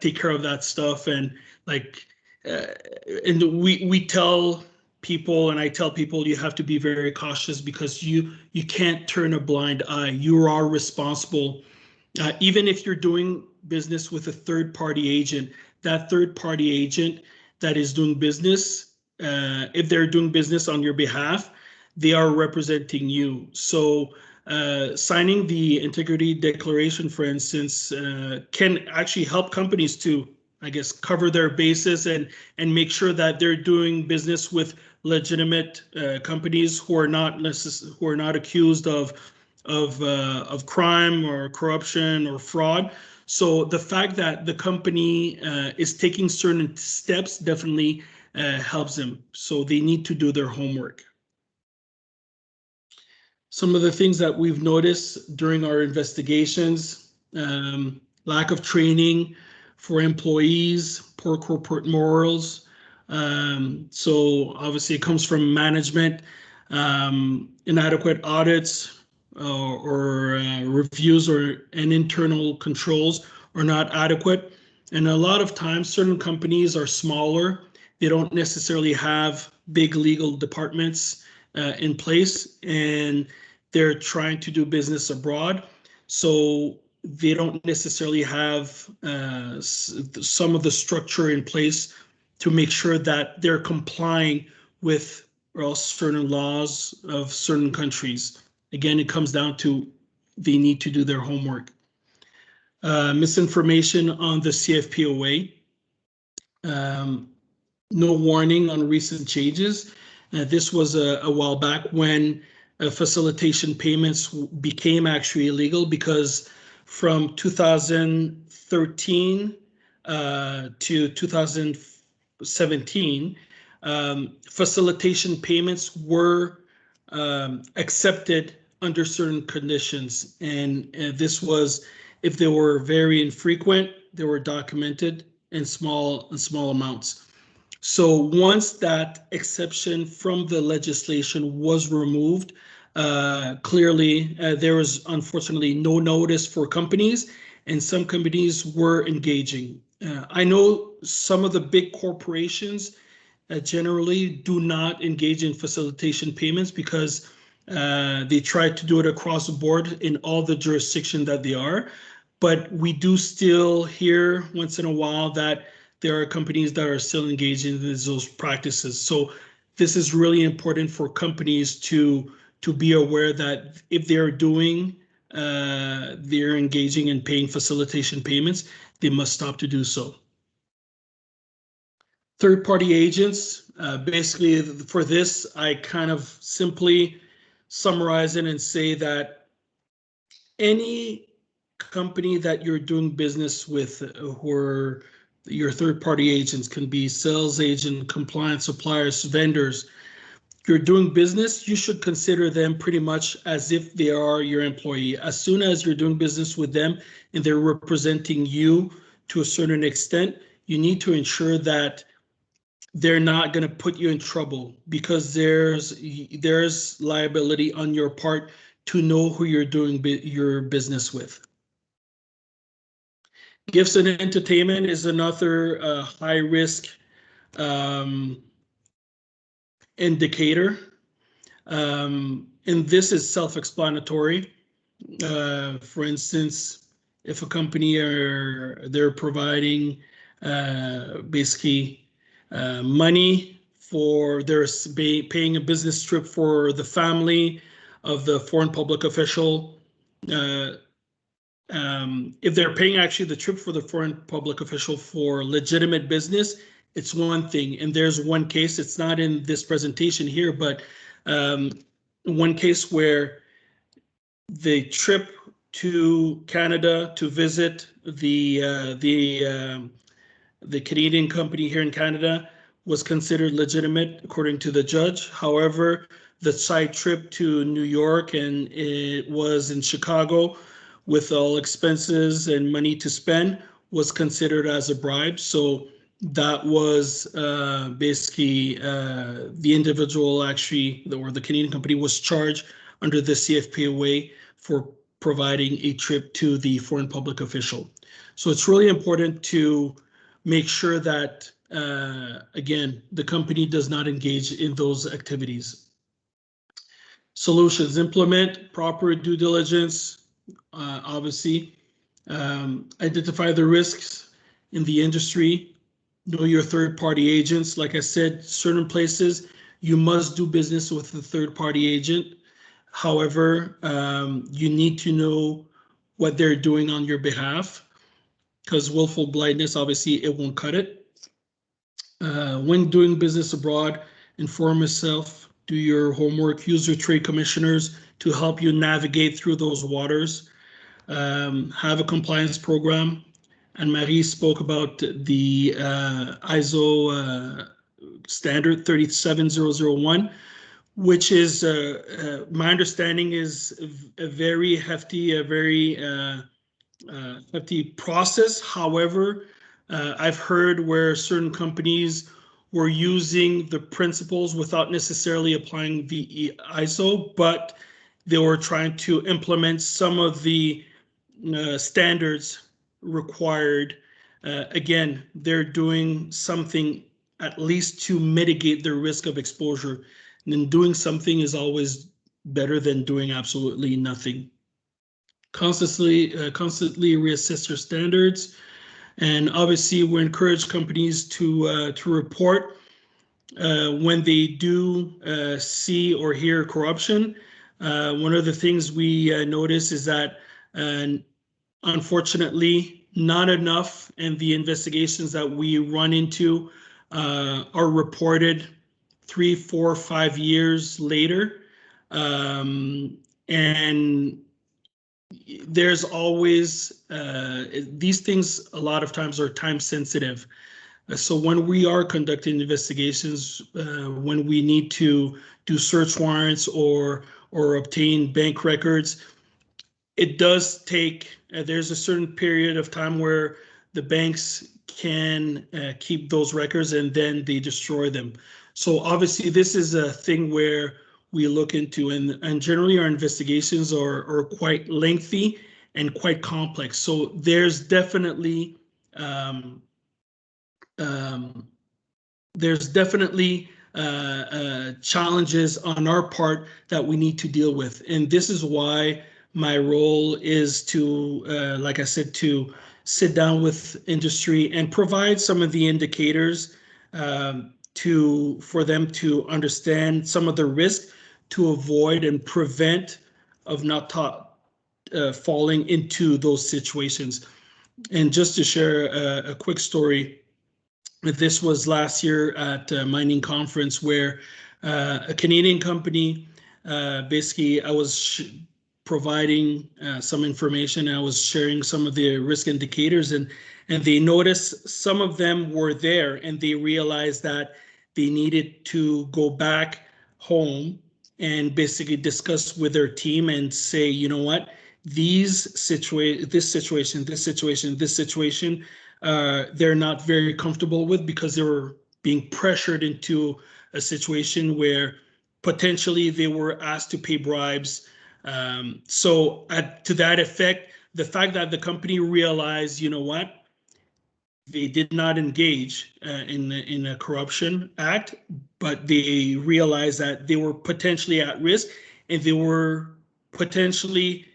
take care of that stuff, and like, and we tell people, and I tell people, you have to be very cautious because you can't turn a blind eye. You are responsible. Even if you're doing business with a third-party agent, that third-party agent that is doing business, if they're doing business on your behalf, they are representing you. So signing the integrity declaration, for instance, can actually help companies to, I guess, cover their bases and make sure that they're doing business with legitimate companies who are not accused of crime or corruption or fraud. So the fact that the company is taking certain steps definitely helps them. So they need to do their homework. Some of the things that we've noticed during our investigations, lack of training for employees, poor corporate morals. So obviously it comes from management, inadequate audits or reviews and internal controls are not adequate. And a lot of times certain companies are smaller. They don't necessarily have big legal departments in place, and they're trying to do business abroad. So they don't necessarily have some of the structure in place to make sure that they're complying with certain laws of certain countries. Again, it comes down to they need to do their homework. Misinformation on the CFPOA. No warning on recent changes. This was a while back when facilitation payments became actually illegal, because from 2013 to 2017, facilitation payments were accepted under certain conditions. And this was if they were very infrequent, they were documented in small amounts. So once that exception from the legislation was removed, clearly there was unfortunately no notice for companies, and some companies were engaging. I know some of the big corporations generally do not engage in facilitation payments because they try to do it across the board in all the jurisdiction that they are. But we do still hear once in a while that there are companies that are still engaging in those practices. So this is really important for companies to be aware that if they're engaging in paying facilitation payments, they must stop to do so. Third-party agents, basically for this, I kind of simply summarize it and say that any company that you're doing business with who are your third-party agents, can be sales agent, compliance suppliers, vendors. You're doing business, you should consider them pretty much as if they are your employee. As soon as you're doing business with them and they're representing you to a certain extent, you need to ensure that they're not going to put you in trouble, because there's liability on your part to know who you're doing your business with. Gifts and entertainment is another high risk indicator. And this is self-explanatory. For instance, if a company they're providing basically money for paying a business trip for the family of the foreign public official, if they're paying actually the trip for the foreign public official for legitimate business, it's one thing. And there's one case, it's not in this presentation here, but one case where the trip to Canada to visit the Canadian company here in Canada was considered legitimate according to the judge. However, the side trip to New York, and it was in Chicago with all expenses and money to spend, was considered as a bribe. So that was basically the individual actually, or the Canadian company, was charged under the CFPOA for providing a trip to the foreign public official. So it's really important to make sure that, again, the company does not engage in those activities. Solutions: implement proper due diligence, obviously. Identify the risks in the industry. Know your third-party agents. Like I said, certain places you must do business with a third-party agent. However, you need to know what they're doing on your behalf, because willful blindness, obviously, it won't cut it. When doing business abroad, inform yourself, do your homework, use your trade commissioners to help you navigate through those waters. Have a compliance program. And Marie spoke about the ISO standard 37001, which is, my understanding, is a very hefty, hefty process. However, I've heard where certain companies were using the principles without necessarily applying the ISO, but they were trying to implement some of the standards required. Again, they're doing something at least to mitigate the risk of exposure. And then doing something is always better than doing absolutely nothing. Constantly reassess your standards. And obviously, we encourage companies to report when they do see or hear corruption. One of the things we notice is that, unfortunately, not enough in the investigations that we run into are reported 3, 4, 5 years later. And there's always, these things a lot of times are time sensitive. So when we are conducting investigations, when we need to do search warrants or obtain bank records, it does take, there's a certain period of time where the banks can keep those records and then they destroy them. So obviously this is a thing where we look into, and generally our investigations are quite lengthy and quite complex. So there's definitely challenges on our part that we need to deal with. And this is why my role is to, like I said, to sit down with industry and provide some of the indicators for them to understand some of the risk to avoid and prevent of not falling into those situations. And just to share a quick story, this was last year at a mining conference where a Canadian company, basically I was providing some information. I was sharing some of the risk indicators, and they noticed some of them were there, and they realized that they needed to go back home and basically discuss with their team and say, you know what, this situation, they're not very comfortable with, because they were being pressured into a situation where potentially they were asked to pay bribes. So to that effect, the fact that the company realized, you know what, they did not engage in a corruption act, but they realized that they were potentially at risk, and they were potentially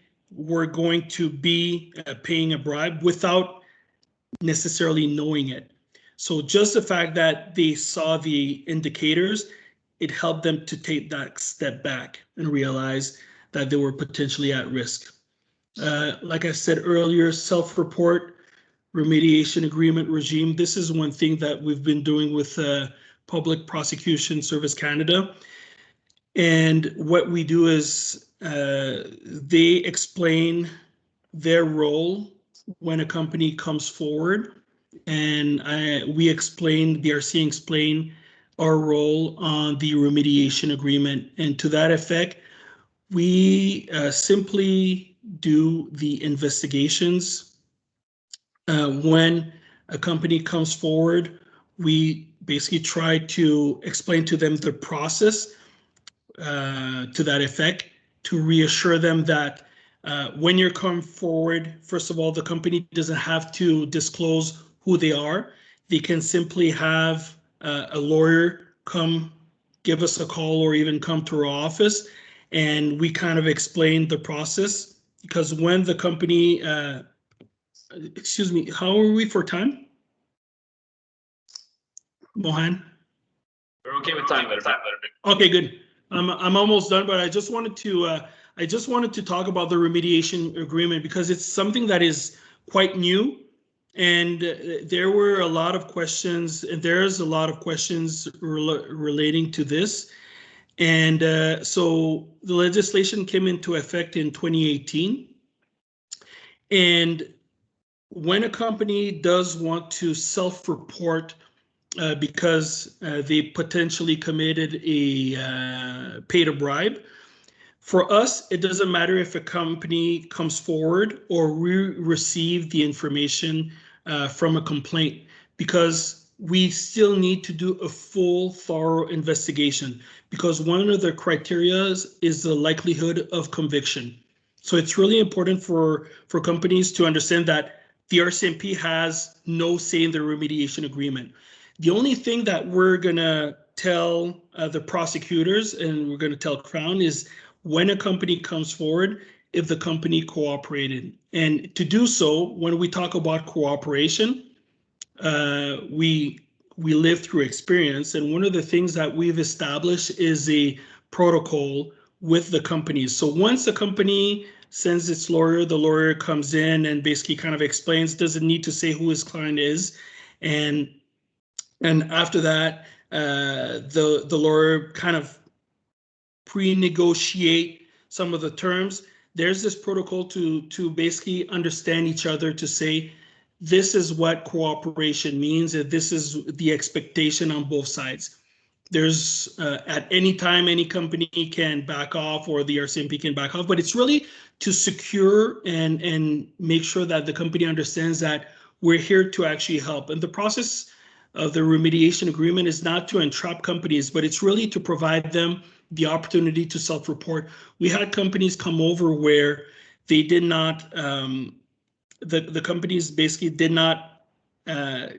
going to be paying a bribe without necessarily knowing it. So just the fact that they saw the indicators, it helped them to take that step back and realize that they were potentially at risk. Like I said earlier, self-report, remediation agreement regime. This is one thing that we've been doing with Public Prosecution Service Canada. And what we do is they explain their role when a company comes forward, and we explain, the RCA explain our role on the remediation agreement. And to that effect, we simply do the investigations. When a company comes forward, we basically try to explain to them the process to that effect, to reassure them that when you're coming forward, first of all, the company doesn't have to disclose who they are. They can simply have a lawyer come give us a call or even come to our office, and we kind of explain the process. Because when the company, excuse me, how are we for time? Mohan? We're okay with time. Okay, good. I'm almost done, but I just wanted to talk about the remediation agreement because it's something that is quite new, and there were a lot of questions, and there's a lot of questions relating to this. And so the legislation came into effect in 2018. And when a company does want to self-report because they potentially committed paid a bribe. For us, it doesn't matter if a company comes forward or we receive the information from a complaint, because we still need to do a full, thorough investigation, because one of the criteria is the likelihood of conviction. So it's really important for companies to understand that the RCMP has no say in the remediation agreement. The only thing that we're going to tell the prosecutors and we're going to tell Crown is when a company comes forward, if the company cooperated. And to do so, when we talk about cooperation, we live through experience. And one of the things that we've established is a protocol with the companies. So once a company sends its lawyer, the lawyer comes in and basically kind of explains, doesn't need to say who his client is. And after that, the lawyer kind of pre-negotiate some of the terms. There's this protocol to basically understand each other, to say, this is what cooperation means, and this is the expectation on both sides. There's at any time, any company can back off or the RCMP can back off, but it's really to secure and make sure that the company understands that we're here to actually help. And the process of the remediation agreement is not to entrap companies, but it's really to provide them the opportunity to self-report. We had companies come over where they did not, the companies basically did not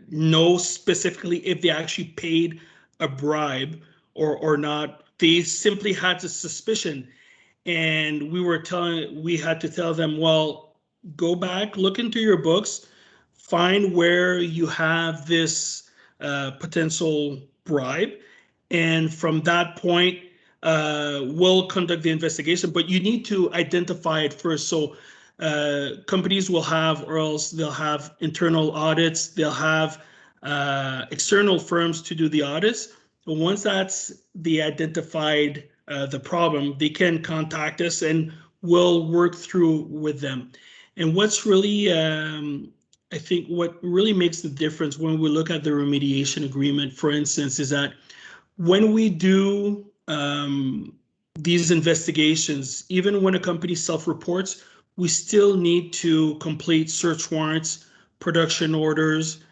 know specifically if they actually paid a bribe or not. They simply had the suspicion, and we had to tell them, well, go back, look into your books, find where you have this potential bribe, and from that point, we'll conduct the investigation. But you need to identify it first. So companies will have, or else they'll have internal audits, they'll have external firms to do the audits. But once that's the identified the problem, they can contact us and we'll work through with them. And what's really I think what really makes the difference when we look at the remediation agreement, for instance, is that when we do these investigations, even when a company self-reports, we still need to complete search warrants, production orders,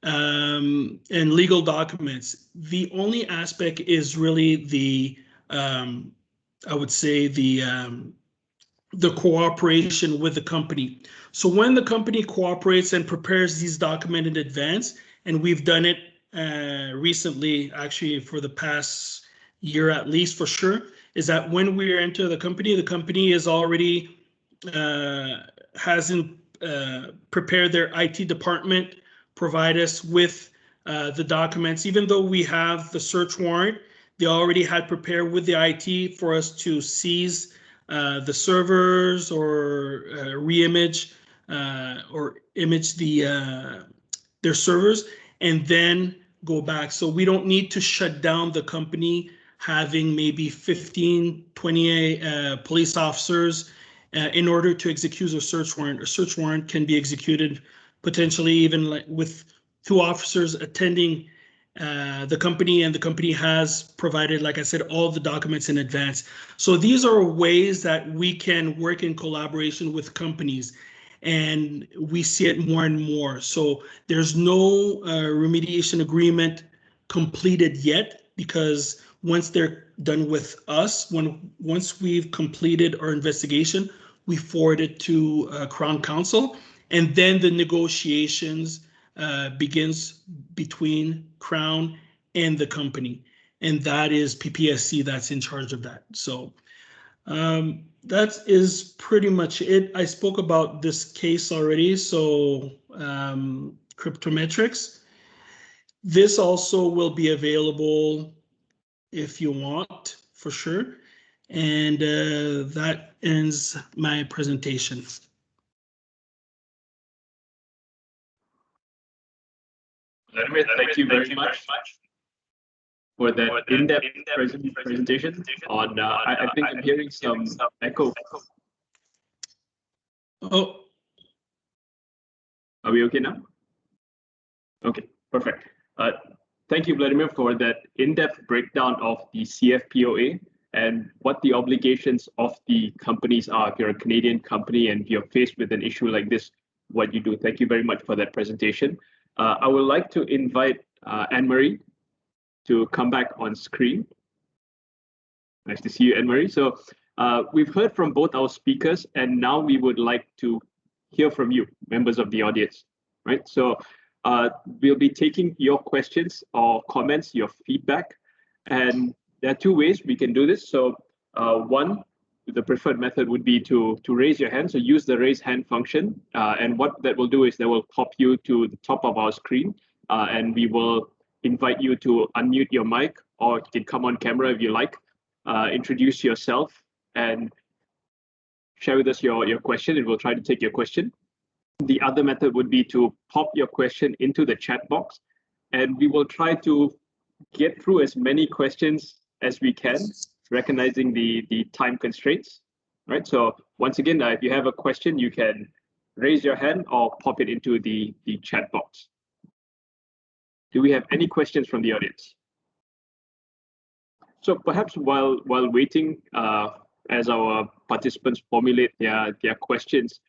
and legal documents. The only aspect is really the, I would say, the cooperation with the company. So when the company cooperates and prepares these documents in advance, and we've done it recently, actually for the past year at least for sure, is that when we enter the company is already hasn't prepared their IT department, provide us with the documents. Even though we have the search warrant, they already had prepared with the IT for us to seize the servers or re-image or image their servers and then go back. So we don't need to shut down the company having maybe 15, 20 police officers in order to execute a search warrant. A search warrant can be executed potentially even like with 2 officers attending the company, and the company has provided, like I said, all the documents in advance. So these are ways that we can work in collaboration with companies, and we see it more and more. So there's no remediation agreement completed yet, because once they're done with us, once we've completed our investigation, we forward it to Crown Counsel, and then the negotiations begins between Crown and the company, and that is PPSC that's in charge of that. So that is pretty much it. I spoke about this case already, so cryptometrics. This also will be available if you want, for sure. And that ends my presentation. Vladimir, thank you very much for that in-depth presentation on, I think I'm hearing some echo. Oh, are we okay now? Okay, perfect. Thank you, Vladimir, for that in-depth breakdown of the CFPOA and what the obligations of the companies are. If you're a Canadian company and you're faced with an issue like this, what you do. Thank you very much for that presentation. I would like to invite Anne-Marie to come back on screen. Nice to see you, Anne-Marie. So we've heard from both our speakers, and now we would like to hear from you, members of the audience, right? So we'll be taking your questions or comments, your feedback, and there are 2 ways we can do this. So one, the preferred method would be to raise your hand. So use the raise hand function, and what that will do is that will pop you to the top of our screen, and we will invite you to unmute your mic, or you can come on camera if you like, introduce yourself and share with us your question, and we'll try to take your question. The other method would be to pop your question into the chat box, and we will try to get through as many questions as we can, recognizing the time constraints, right? So once again, if you have a question, you can raise your hand or pop it into the chat box. Do we have any questions from the audience? So perhaps while waiting, as our participants formulate their questions,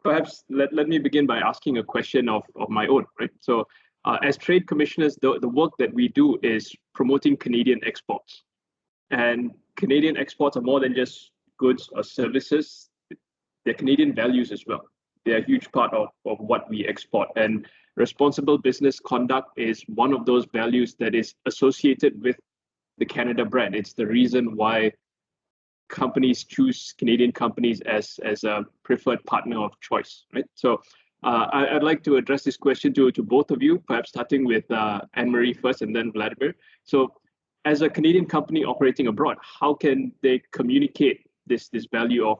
perhaps let me begin by asking a question of my own, right? So as trade commissioners, the work that we do is promoting Canadian exports. And Canadian exports are more than just goods or services. They're Canadian values as well. They're a huge part of what we export. And responsible business conduct is one of those values that is associated with the Canada brand. It's the reason why companies choose Canadian companies as a preferred partner of choice, right? So I'd like to address this question to both of you, perhaps starting with Anne-Marie first and then Vladimir. So as a Canadian company operating abroad, how can they communicate this value of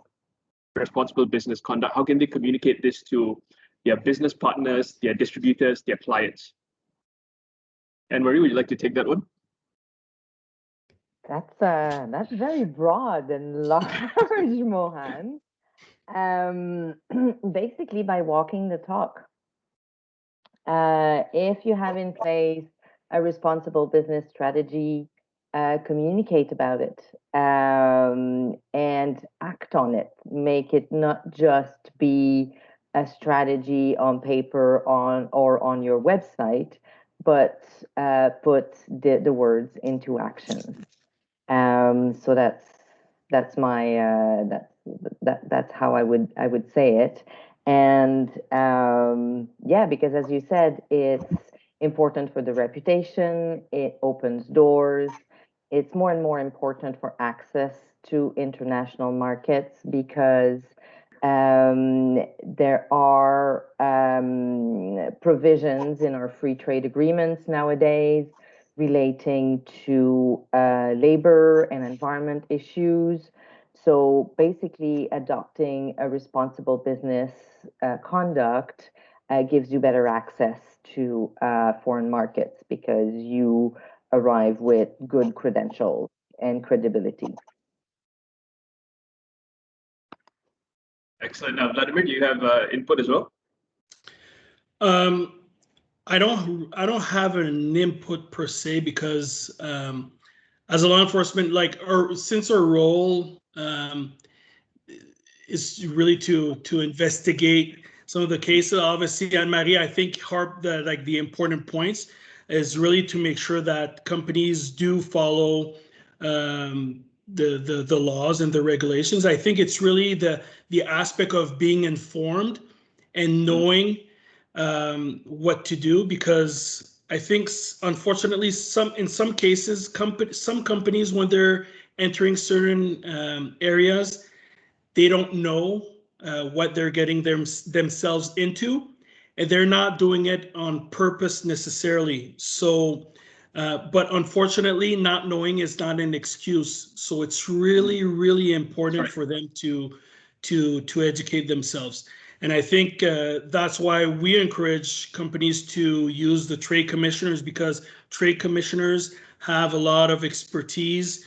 responsible business conduct? How can they communicate this to their business partners, their distributors, their clients? Anne-Marie, would you like to take that one? That's very broad and large, Mohan. Basically, by walking the talk. If you have in place a responsible business strategy, communicate about it and act on it. Make it not just be a strategy on paper or on your website, but put the words into action. So that's my that's how I would say it. And yeah, because as you said, it's important for the reputation. It opens doors. It's more and more important for access to international markets because there are provisions in our free trade agreements nowadays relating to labor and environment issues. So basically, adopting a responsible business conduct gives you better access to foreign markets because you arrive with good credentials and credibility. Excellent. Vladimir, do you have input as well? I don't have an input per se because as a law enforcement, since our role is really to investigate some of the cases. Obviously, Anne-Marie, I think the important points is really to make sure that companies do follow the laws and the regulations. I think it's really the aspect of being informed and knowing what to do, because I think unfortunately in some cases some companies, when they're entering certain areas, they don't know what they're getting themselves into, and they're not doing it on purpose necessarily. So, but unfortunately, not knowing is not an excuse. So it's really, really important for them to educate themselves. And I think that's why we encourage companies to use the trade commissioners, because trade commissioners have a lot of expertise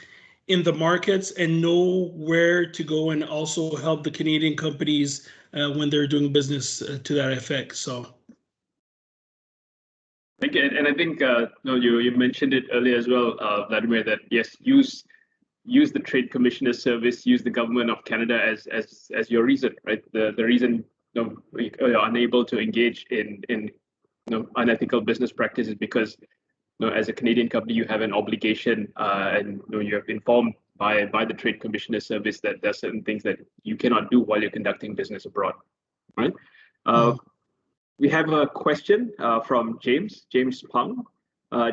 in the markets and know where to go, and also help the Canadian companies when they're doing business to that effect. So, thank you. And I think you mentioned it earlier as well, Vladimir, that yes, use the Trade Commissioner Service, use the government of Canada as your reason, right? The reason you're unable to engage in unethical business practices because as a Canadian company, you have an obligation, and you have informed by the Trade Commissioner Service that there are certain things that you cannot do while you're conducting business abroad, right? We have a question from James Pang.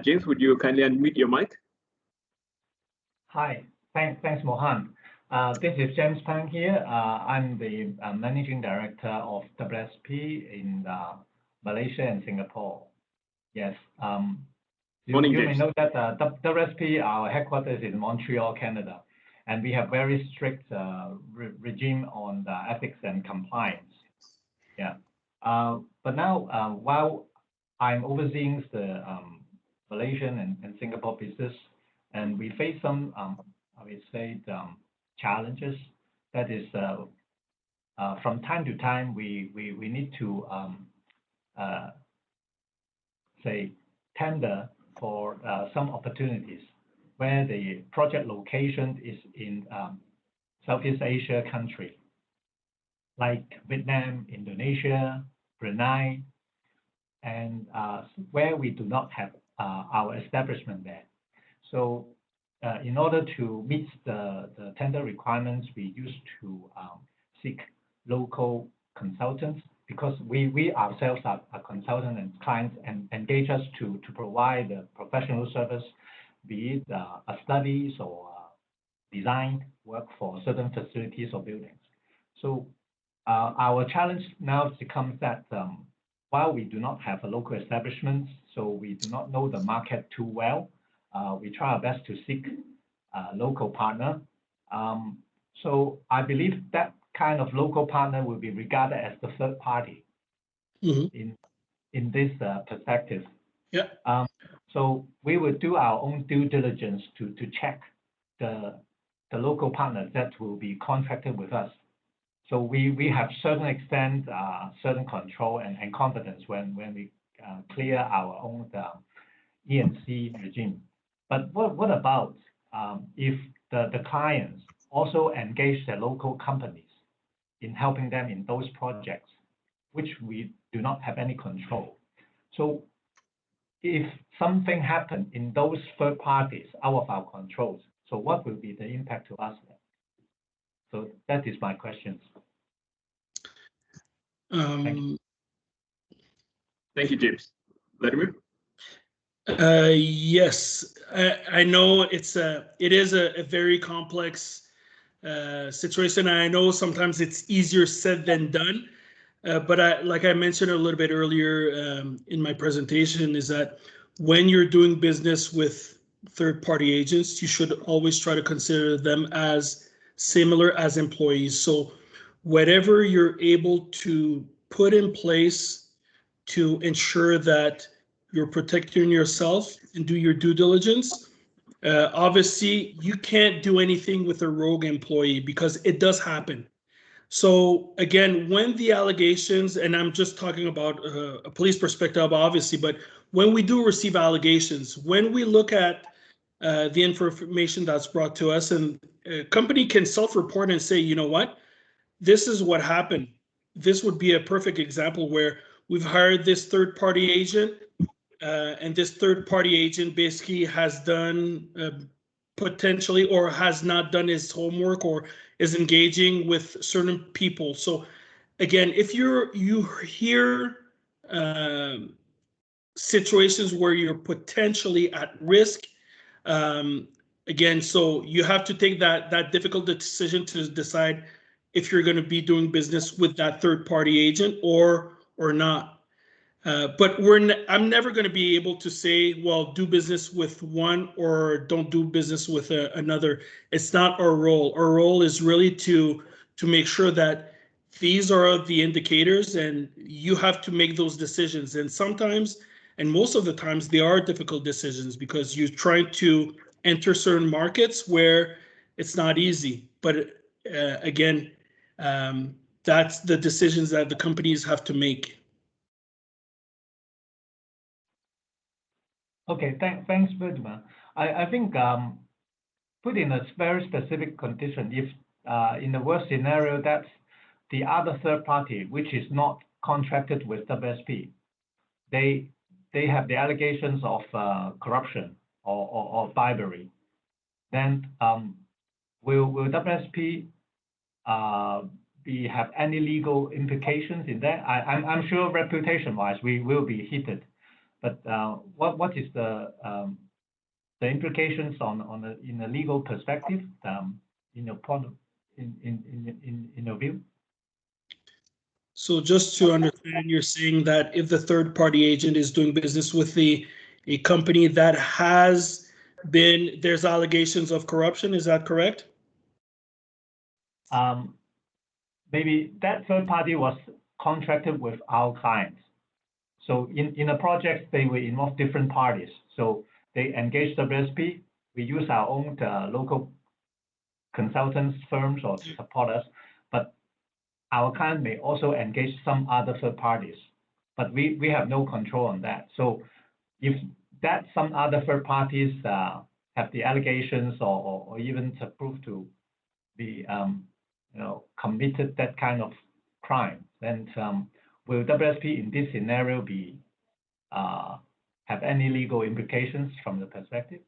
James, would you kindly unmute your mic? Hi, thanks Mohan. This is James Pang here. I'm the Managing Director of WSP in Malaysia and Singapore. Yes. Morning, you James. may know that WSP, our headquarters is in Montreal, Canada, and we have very strict regime on the ethics and compliance. Yeah. But now, while I'm overseeing the Malaysian and Singapore business, and we face some, I would say, challenges. That is, from time to time, we need to say tender for some opportunities where the project location is in Southeast Asia country, like Vietnam, Indonesia, Brunei, and where we do not have our establishment there. So in order to meet the tender requirements, we used to seek local consultants, because we ourselves are consultant and clients, and engage us to provide a professional service, be it a studies or design work for certain facilities or buildings. So our challenge now becomes that while we do not have a local establishment, so we do not know the market too well, we try our best to seek a local partner. So I believe that kind of local partner will be regarded as the third party in this perspective. Yeah. So we will do our own due diligence to check the local partners that will be contracted with us. So we have certain extent, certain control and confidence when we clear our own E&C regime. But what about if the clients also engage their local companies in helping them in those projects, which we do not have any control? So if something happened in those third parties out of our controls, so what will be the impact to us? So that is my questions. Thank you, James. Vladimir? Yes, I know it is a very complex situation. I know sometimes it's easier said than done, but like I mentioned a little bit earlier in my presentation, is that when you're doing business with third-party agents, you should always try to consider them as similar as employees. So whatever you're able to put in place to ensure that you're protecting yourself and do your due diligence. Obviously, you can't do anything with a rogue employee because it does happen. So again, when the allegations, and I'm just talking about a police perspective, obviously, but when we do receive allegations, when we look at the information that's brought to us, and a company can self-report and say, you know what, this is what happened. This would be a perfect example where we've hired this third-party agent, and this third-party agent basically has done potentially or has not done his homework or is engaging with certain people. So again, if you hear situations where you're potentially at risk, again, so you have to take that difficult decision to decide if you're going to be doing business with that third-party agent or not. But I'm never going to be able to say, well, do business with one or don't do business with another. It's not our role. Our role is really to make sure that these are the indicators and you have to make those decisions. And sometimes, and most of the times, they are difficult decisions because you're trying to enter certain markets where it's not easy. But again, that's the decisions that the companies have to make. Okay, thanks, Vladimir. I think put in a very specific condition, if in the worst scenario, that's the other third party, which is not contracted with WSP, they have the allegations of corruption or bribery, then will WSP have any legal implications in that? I'm sure reputation-wise we will be heated. But what is the implications in a legal perspective, in your point of, in your view? So just to understand, you're saying that if the third-party agent is doing business with a company that there's allegations of corruption, is that correct? Maybe that third party was contracted with our clients. So in a project, they will involve different parties. So they engage WSP. We use our own local consultants firms or to support us, but our client may also engage some other third parties, but we have no control on that. So if that some other third parties have the allegations or even to prove to be committed that kind of crime, then will WSP in this scenario be have any legal implications from the perspective?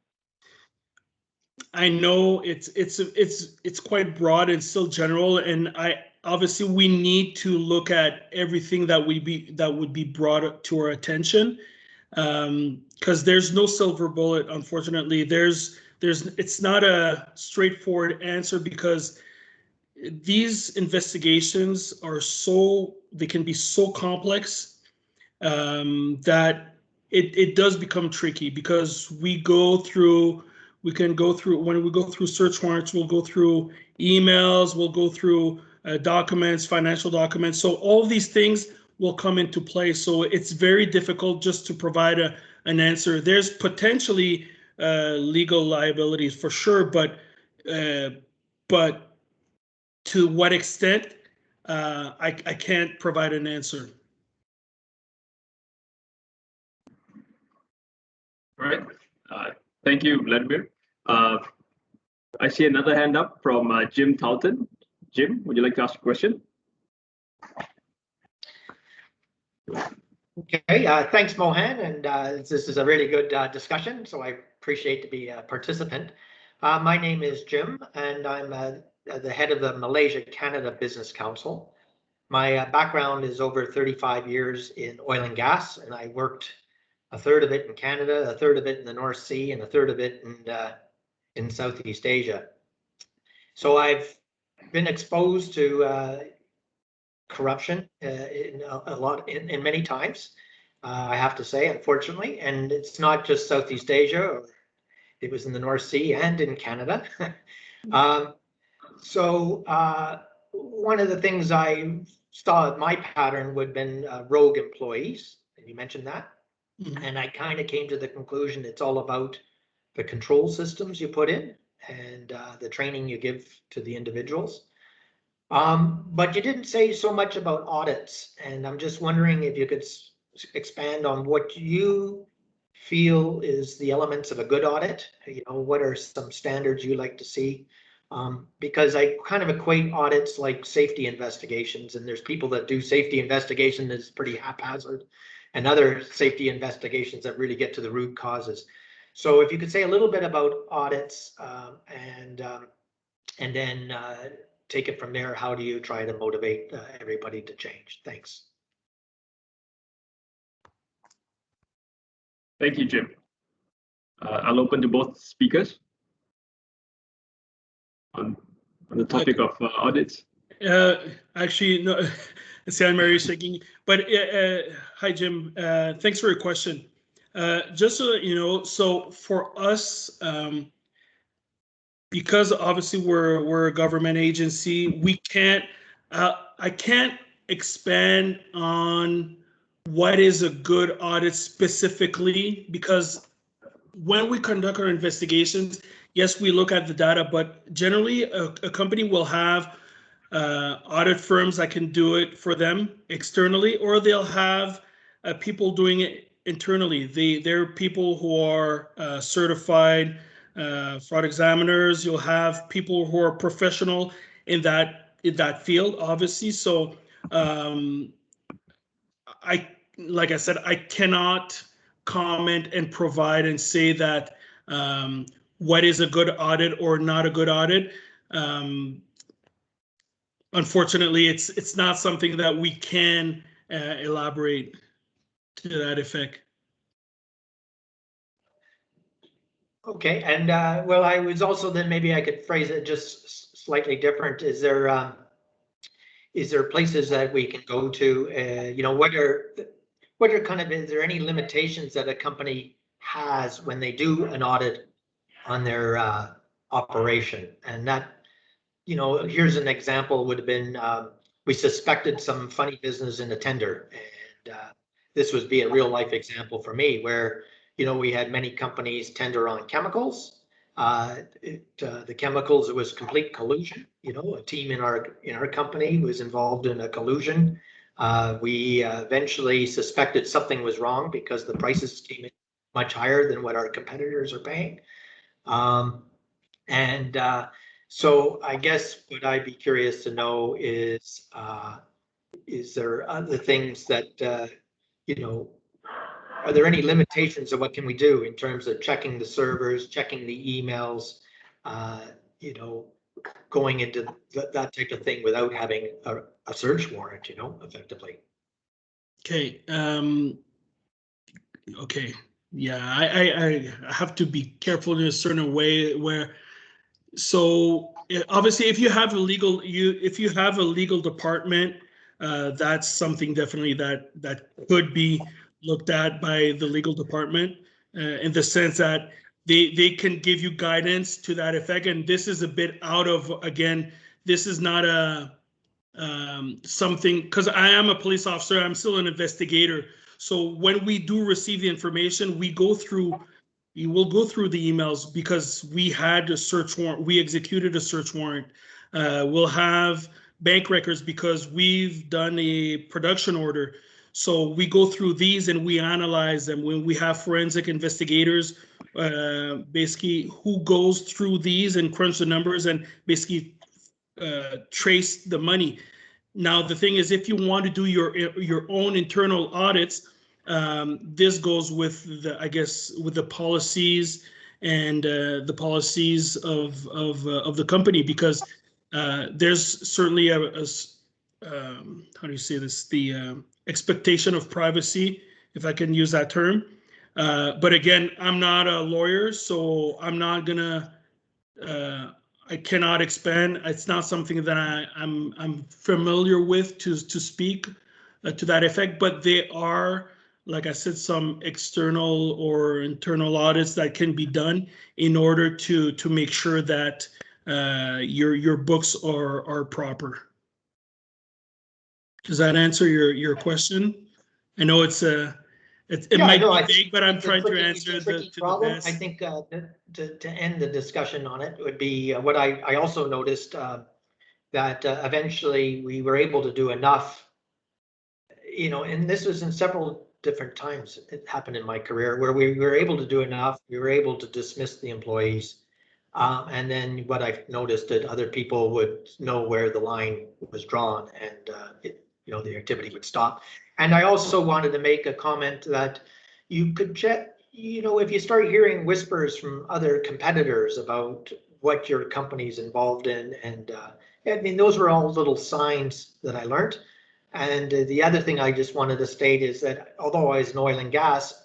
I know it's quite broad and still general, and obviously we need to look at everything that would be brought to our attention, because there's no silver bullet. Unfortunately, it's not a straightforward answer because these investigations they can be so complex that it does become tricky because when we go through search warrants, we'll go through emails, we'll go through documents, financial documents. So all of these things will come into play. So it's very difficult just to provide an answer. There's potentially legal liabilities for sure, but to what extent, I can't provide an answer. All right. Thank you, Vladimir. I see another hand up from Jim Talton. Jim, would you like to ask a question? Okay, thanks, Mohan, and this is a really good discussion, so I appreciate to be a participant. My name is Jim, and I'm the head of the Malaysia-Canada Business Council. My background is over 35 years in oil and gas, and I worked a third of it in Canada, a third of it in the North Sea, and a third of it in Southeast Asia. So I've been exposed to corruption in many times, I have to say, unfortunately, and it's not just Southeast Asia. It was in the North Sea and in Canada. So one of the things I saw, my pattern would have been rogue employees, and you mentioned that. And I kind of came to the conclusion it's all about the control systems you put in and the training you give to the individuals. But you didn't say so much about audits, and I'm just wondering if you could expand on what you feel is the elements of a good audit. You know, what are some standards you like to see? Because I kind of equate audits like safety investigations, and there's people that do safety investigation that's pretty haphazard, and other safety investigations that really get to the root causes. So if you could say a little bit about audits, and then take it from there. How do you try to motivate everybody to change? Thanks. Thank you, Jim. I'll open to both speakers on the topic of audits. Actually, no, see, I'm Mary shaking. But hi, Jim. Thanks for your question. Just so you know, so for us, because obviously we're a government agency, we can't. I can't expand on what is a good audit specifically, because when we conduct our investigations, yes, we look at the data, but generally a company will have audit firms that can do it for them externally, or they'll have people doing it internally. They're people who are certified fraud examiners. You'll have people who are professional in that field, obviously. So like I said, I cannot comment and provide and say that what is a good audit or not a good audit. Unfortunately, it's not something that we can elaborate to that effect. Okay, and well, I was also, then maybe I could phrase it just slightly different. Is there places that we can go to? You know, what are kind of, is there any limitations that a company has when they do an audit on their operation? And that, you know, here's an example would have been, we suspected some funny business in a tender. And this would be a real life example for me where, you know, we had many companies tender on chemicals. The chemicals, it was complete collusion. You know, a team in our company was involved in a collusion. We eventually suspected something was wrong because the prices came in much higher than what our competitors are paying. So I guess what I'd be curious to know is there other things that, you know, are there any limitations of what can we do in terms of checking the servers, checking the emails, you know, going into that type of thing without having a search warrant, you know, effectively? Okay. Okay. Yeah, I have to be careful in a certain way where, so obviously if you have a legal department, that's something definitely that could be looked at by the legal department in the sense that they can give you guidance to that effect. And this is a bit out of, again, this is not a something, because I am a police officer, I'm still an investigator. So when we do receive the information, we will go through the emails because we had a search warrant, we executed a search warrant. We'll have bank records because we've done a production order. So we go through these and we analyze them. When we have forensic investigators, basically who goes through these and crunch the numbers and basically trace the money. Now, the thing is, if you want to do your own internal audits, this goes with the, I guess, with the policies and the policies of the company, because there's certainly a how do you say this, the expectation of privacy, if I can use that term. But again, I'm not a lawyer, so I'm not gonna I cannot expand. It's not something that I'm familiar with to speak to that effect. But there are, like I said, some external or internal audits that can be done in order to make sure that your books are proper. Does that answer your question? I know it's a It might no, be vague, but I'm trying to answer it's a tricky to the problem. best. I think to end the discussion on it would be what I also noticed that eventually we were able to do enough, and this was in several different times it happened in my career where we were able to do enough. We were able to dismiss the employees. And then what I've noticed that other people would know where the line was drawn and the activity would stop. And I also wanted to make a comment that you could check, if you start hearing whispers from other competitors about what your company's involved in, and I mean, those were all little signs that I learned. And the other thing I just wanted to state is that although I was in oil and gas,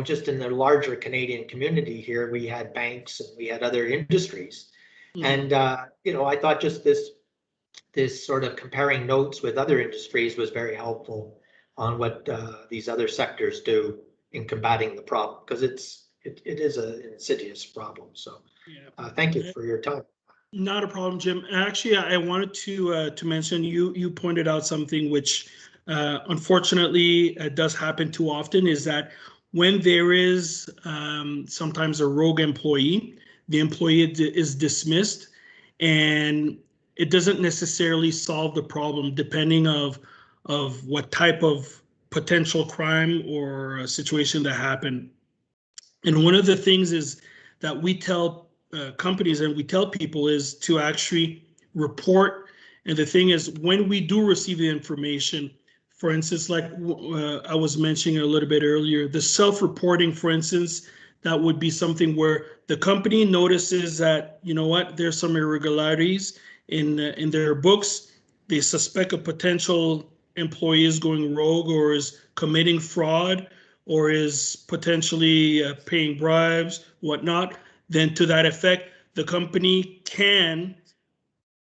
just in the larger Canadian community here, we had banks and we had other industries. And, I thought just this sort of comparing notes with other industries was very helpful on what these other sectors do in combating the problem, because it is an insidious problem. So thank you for your time. Not a problem, Jim. Actually, I wanted to mention, you pointed out something which unfortunately does happen too often, is that when there is sometimes a rogue employee, the employee is dismissed, and it doesn't necessarily solve the problem depending of what type of potential crime or a situation that happened. And one of the things is that we tell companies and we tell people is to actually report. And the thing is, when we do receive the information, for instance, like I was mentioning a little bit earlier, the self-reporting, for instance, that would be something where the company notices that, there's some irregularities in their books. They suspect a potential employee is going rogue or is committing fraud or is potentially paying bribes, whatnot. Then to that effect, the company can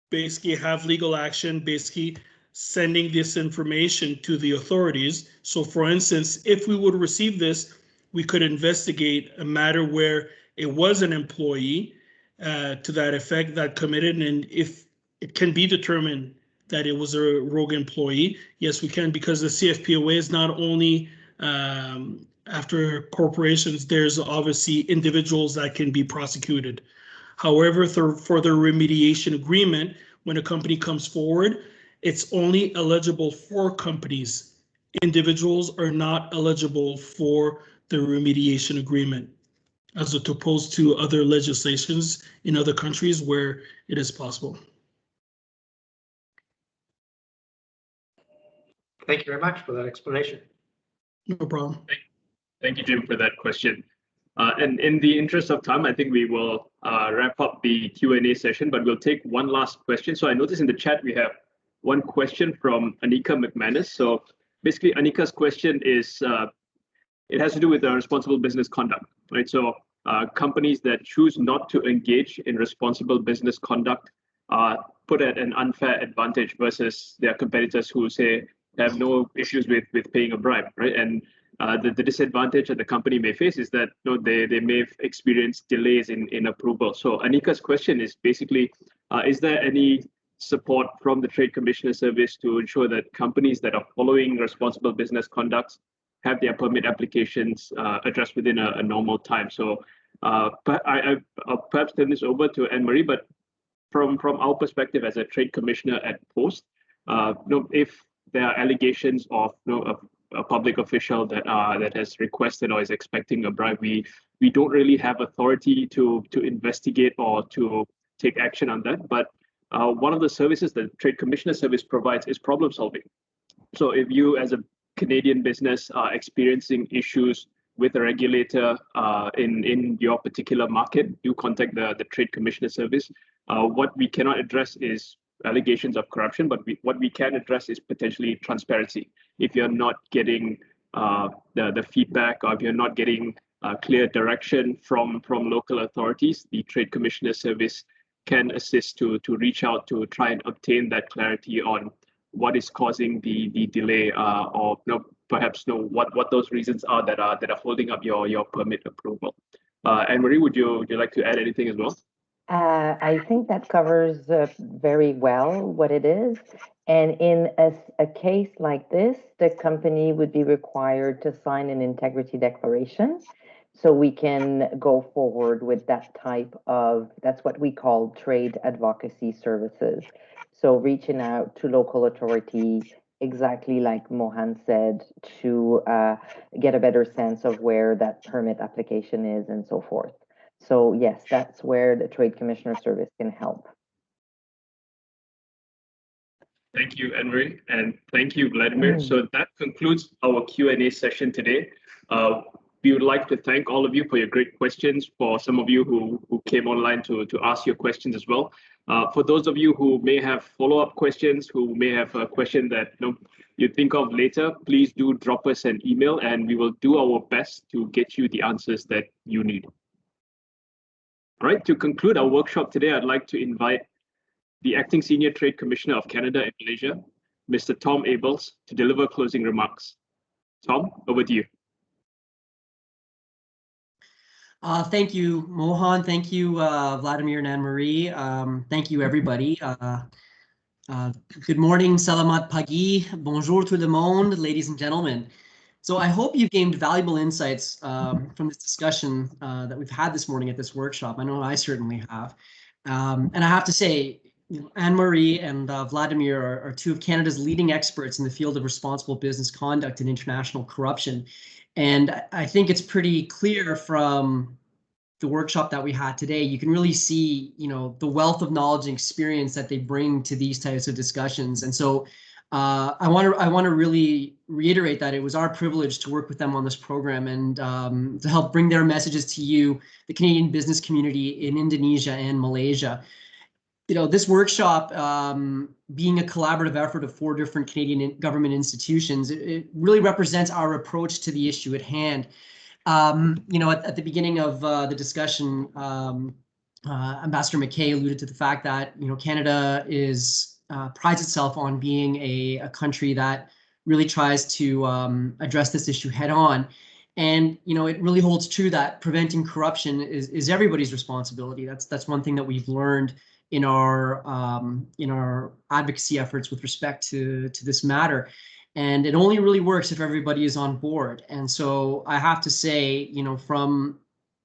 basically have legal action, basically sending this information to the authorities. So for instance, if we would receive this, we could investigate a matter where it was an employee to that effect that committed, and if it can be determined that it was a rogue employee, yes, we can, because the CFPOA is not only after corporations, there's obviously individuals that can be prosecuted. However, for the remediation agreement, when a company comes forward, it's only eligible for companies. Individuals are not eligible for the remediation agreement, as opposed to other legislations in other countries where it is possible. Thank you very much for that explanation. No problem. Thank you, Jim, for that question. And in the interest of time, I think we will wrap up the Q&A session, but we'll take one last question. So I noticed in the chat we have one question from Anika McManus. So basically, Anika's question is, it has to do with responsible business conduct, right? So companies that choose not to engage in responsible business conduct are put at an unfair advantage versus their competitors who say have no issues with paying a bribe, right? And the disadvantage that the company may face is that they may experience delays in approval. So Anika's question is basically, is there any support from the Trade Commissioner Service to ensure that companies that are following responsible business conducts have their permit applications addressed within a normal time? So I'll perhaps turn this over to Anne-Marie, but from our perspective as a Trade Commissioner at Post, if there are allegations of a public official that has requested or is expecting a bribe, we don't really have authority to investigate or to take action on that. But one of the services that Trade Commissioner Service provides is problem solving. So if you as a Canadian business are experiencing issues with a regulator in your particular market, do contact the Trade Commissioner Service. What we cannot address is allegations of corruption, but what we can address is potentially transparency. If you're not getting the feedback, or if you're not getting clear direction from local authorities, the Trade Commissioner Service can assist to reach out to try and obtain that clarity on what is causing the delay, or perhaps what those reasons are that are holding up your permit approval. Anne-Marie, would you like to add anything as well? I think that covers very well what it is. And in a case like this, the company would be required to sign an integrity declaration. So we can go forward with that type of, that's what we call trade advocacy services. So reaching out to local authority, exactly like Mohan said, to get a better sense of where that permit application is and so forth. So yes, that's where the Trade Commissioner Service can help. Thank you, Anne-Marie, and thank you, Vladimir. So that concludes our Q&A session today. We would like to thank all of you for your great questions, for some of you who came online to ask your questions as well. For those of you who may have follow-up questions, who may have a question that you think of later, please do drop us an email and we will do our best to get you the answers that you need. All right, to conclude our workshop today, I'd like to invite the Acting Senior Trade Commissioner of Canada and Malaysia, Mr. Tom Abels, to deliver closing remarks. Tom, over to you. Thank you, Mohan. Thank you, Vladimir and Anne-Marie. Thank you, everybody. Good morning, salamat pagi, bonjour tout le monde, ladies and gentlemen. So I hope you've gained valuable insights from this discussion that we've had this morning at this workshop. I know I certainly have. And I have to say, Anne-Marie and Vladimir are two of Canada's leading experts in the field of responsible business conduct and international corruption. And I think it's pretty clear from the workshop that we had today, you can really see, the wealth of knowledge and experience that they bring to these types of discussions. And so I want to really reiterate that it was our privilege to work with them on this program and to help bring their messages to you, the Canadian business community in Indonesia and Malaysia. This workshop, being a collaborative effort of 4 different Canadian government institutions, it really represents our approach to the issue at hand. At the beginning of the discussion, Ambassador McKay alluded to the fact that, Canada prides itself on being a country that really tries to address this issue head on. And, it really holds true that preventing corruption is everybody's responsibility. That's one thing that we've learned in our advocacy efforts with respect to this matter. And it only really works if everybody is on board. And so I have to say, from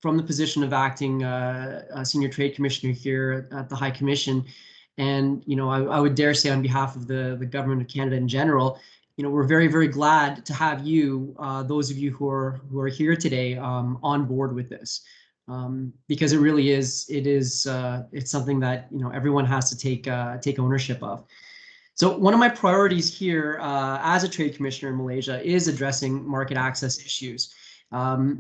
the position of acting senior trade commissioner here at the High Commission, and I would dare say on behalf of the government of Canada in general, we're very, very glad to have you, those of you who are here today, on board with this. Because it really is, it's something that everyone has to take ownership of. So one of my priorities here as a trade commissioner in Malaysia is addressing market access issues.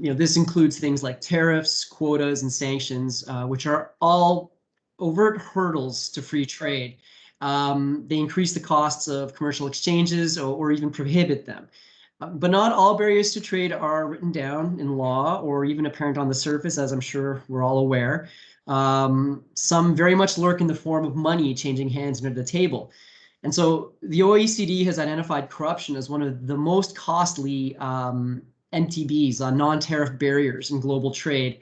This includes things like tariffs, quotas, and sanctions, which are all overt hurdles to free trade. They increase the costs of commercial exchanges or even prohibit them. But not all barriers to trade are written down in law or even apparent on the surface, as I'm sure we're all aware. Some very much lurk in the form of money changing hands under the table. And so the OECD has identified corruption as one of the most costly NTBs, non-tariff barriers in global trade.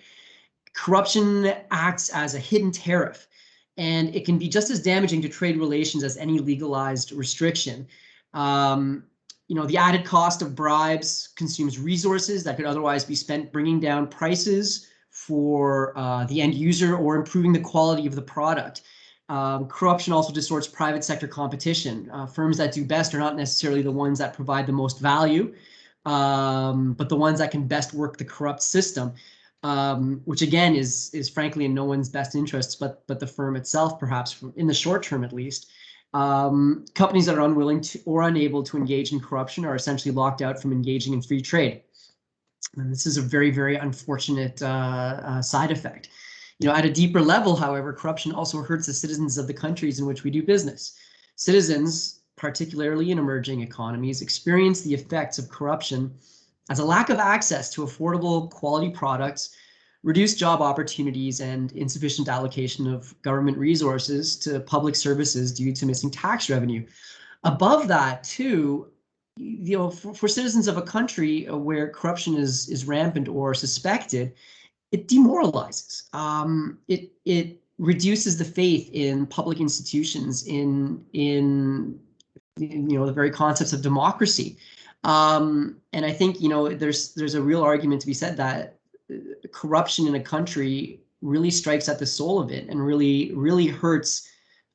Corruption acts as a hidden tariff, and it can be just as damaging to trade relations as any legalized restriction. The added cost of bribes consumes resources that could otherwise be spent bringing down prices for the end user or improving the quality of the product. Corruption also distorts private sector competition. Firms that do best are not necessarily the ones that provide the most value, but the ones that can best work the corrupt system, which again is frankly in no one's best interests, but the firm itself, perhaps in the short term at least. Companies that are unwilling to or unable to engage in corruption are essentially locked out from engaging in free trade. And this is a very, very unfortunate side effect. At a deeper level, however, corruption also hurts the citizens of the countries in which we do business. Citizens, particularly in emerging economies, experience the effects of corruption as a lack of access to affordable quality products, reduced job opportunities, and insufficient allocation of government resources to public services due to missing tax revenue. Above that, too, for citizens of a country where corruption is rampant or suspected, it demoralizes. It reduces the faith in public institutions, in the very concepts of democracy. And I think, there's a real argument to be said that corruption in a country really strikes at the soul of it and really hurts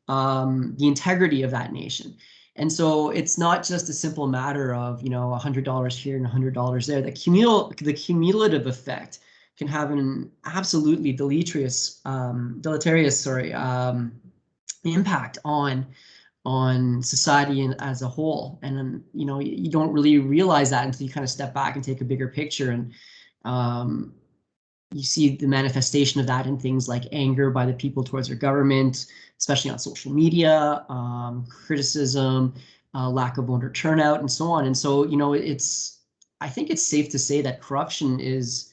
the integrity of that nation. And so it's not just a simple matter of, $100 here and $100 there. The cumulative effect can have an absolutely deleterious impact on society as a whole. And you don't really realize that until you kind of step back and take a bigger picture. And you see the manifestation of that in things like anger by the people towards their government, especially on social media, criticism, lack of voter turnout, and so on. And so, I think it's safe to say that corruption is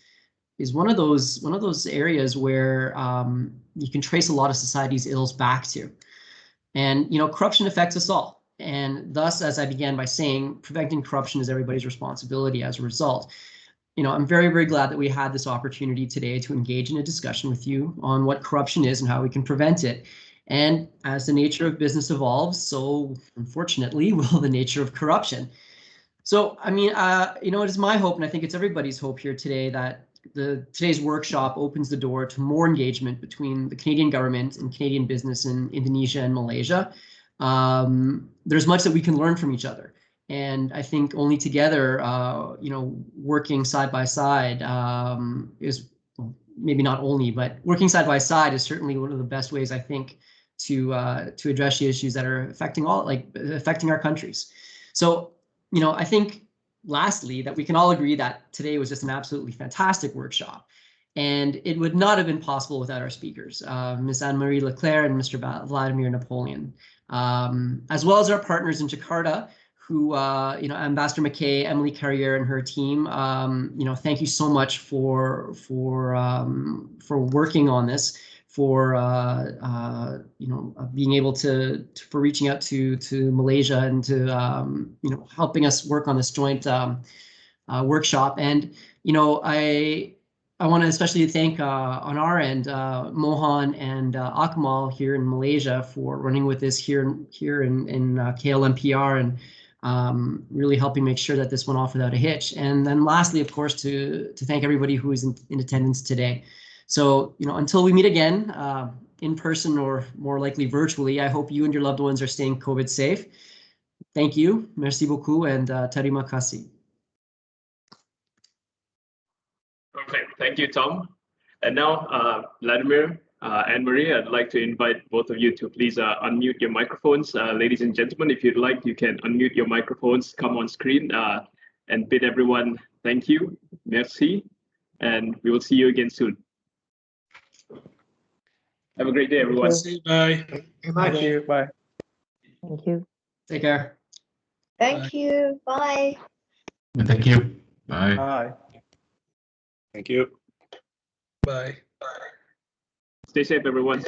one of those areas where you can trace a lot of society's ills back to. And corruption affects us all. And thus, as I began by saying, preventing corruption is everybody's responsibility as a result. I'm very, very glad that we had this opportunity today to engage in a discussion with you on what corruption is and how we can prevent it. And as the nature of business evolves, so unfortunately will the nature of corruption. So, it is my hope, and I think it's everybody's hope here today, that today's workshop opens the door to more engagement between the Canadian government and Canadian business in Indonesia and Malaysia. There's much that we can learn from each other. And I think only together, working side by side is, maybe not only, but working side by side is certainly one of the best ways, I think, to address the issues that are affecting our countries. So, I think lastly, that we can all agree that today was just an absolutely fantastic workshop. And it would not have been possible without our speakers, Ms. Anne-Marie Leclerc and Mr. Vladimir Napoleon, as well as our partners in Jakarta, who, Ambassador McKay, Emily Carrier and her team, thank you so much for working on this, for being able for reaching out to Malaysia and to helping us work on this joint workshop. And I want to especially thank on our end Mohan and Akmal here in Malaysia for running with this here in KLMPR and really helping make sure that this went off without a hitch. And then lastly, of course, to thank everybody who is in attendance today. So, until we meet again, in person or more likely virtually, I hope you and your loved ones are staying COVID safe. Thank you. Merci beaucoup and terima kasih. Perfect. Thank you, Tom. And now, Vladimir, Anne-Marie, I'd like to invite both of you to please unmute your microphones. Ladies and gentlemen, if you'd like, you can unmute your microphones, come on screen, and bid everyone thank you, merci, and we will see you again soon. Have a great day, everyone. Bye. Thank you. Bye. Thank you. Take care. Thank you. Bye. Thank you. Bye. Bye. Thank you. Bye. Stay safe, everyone.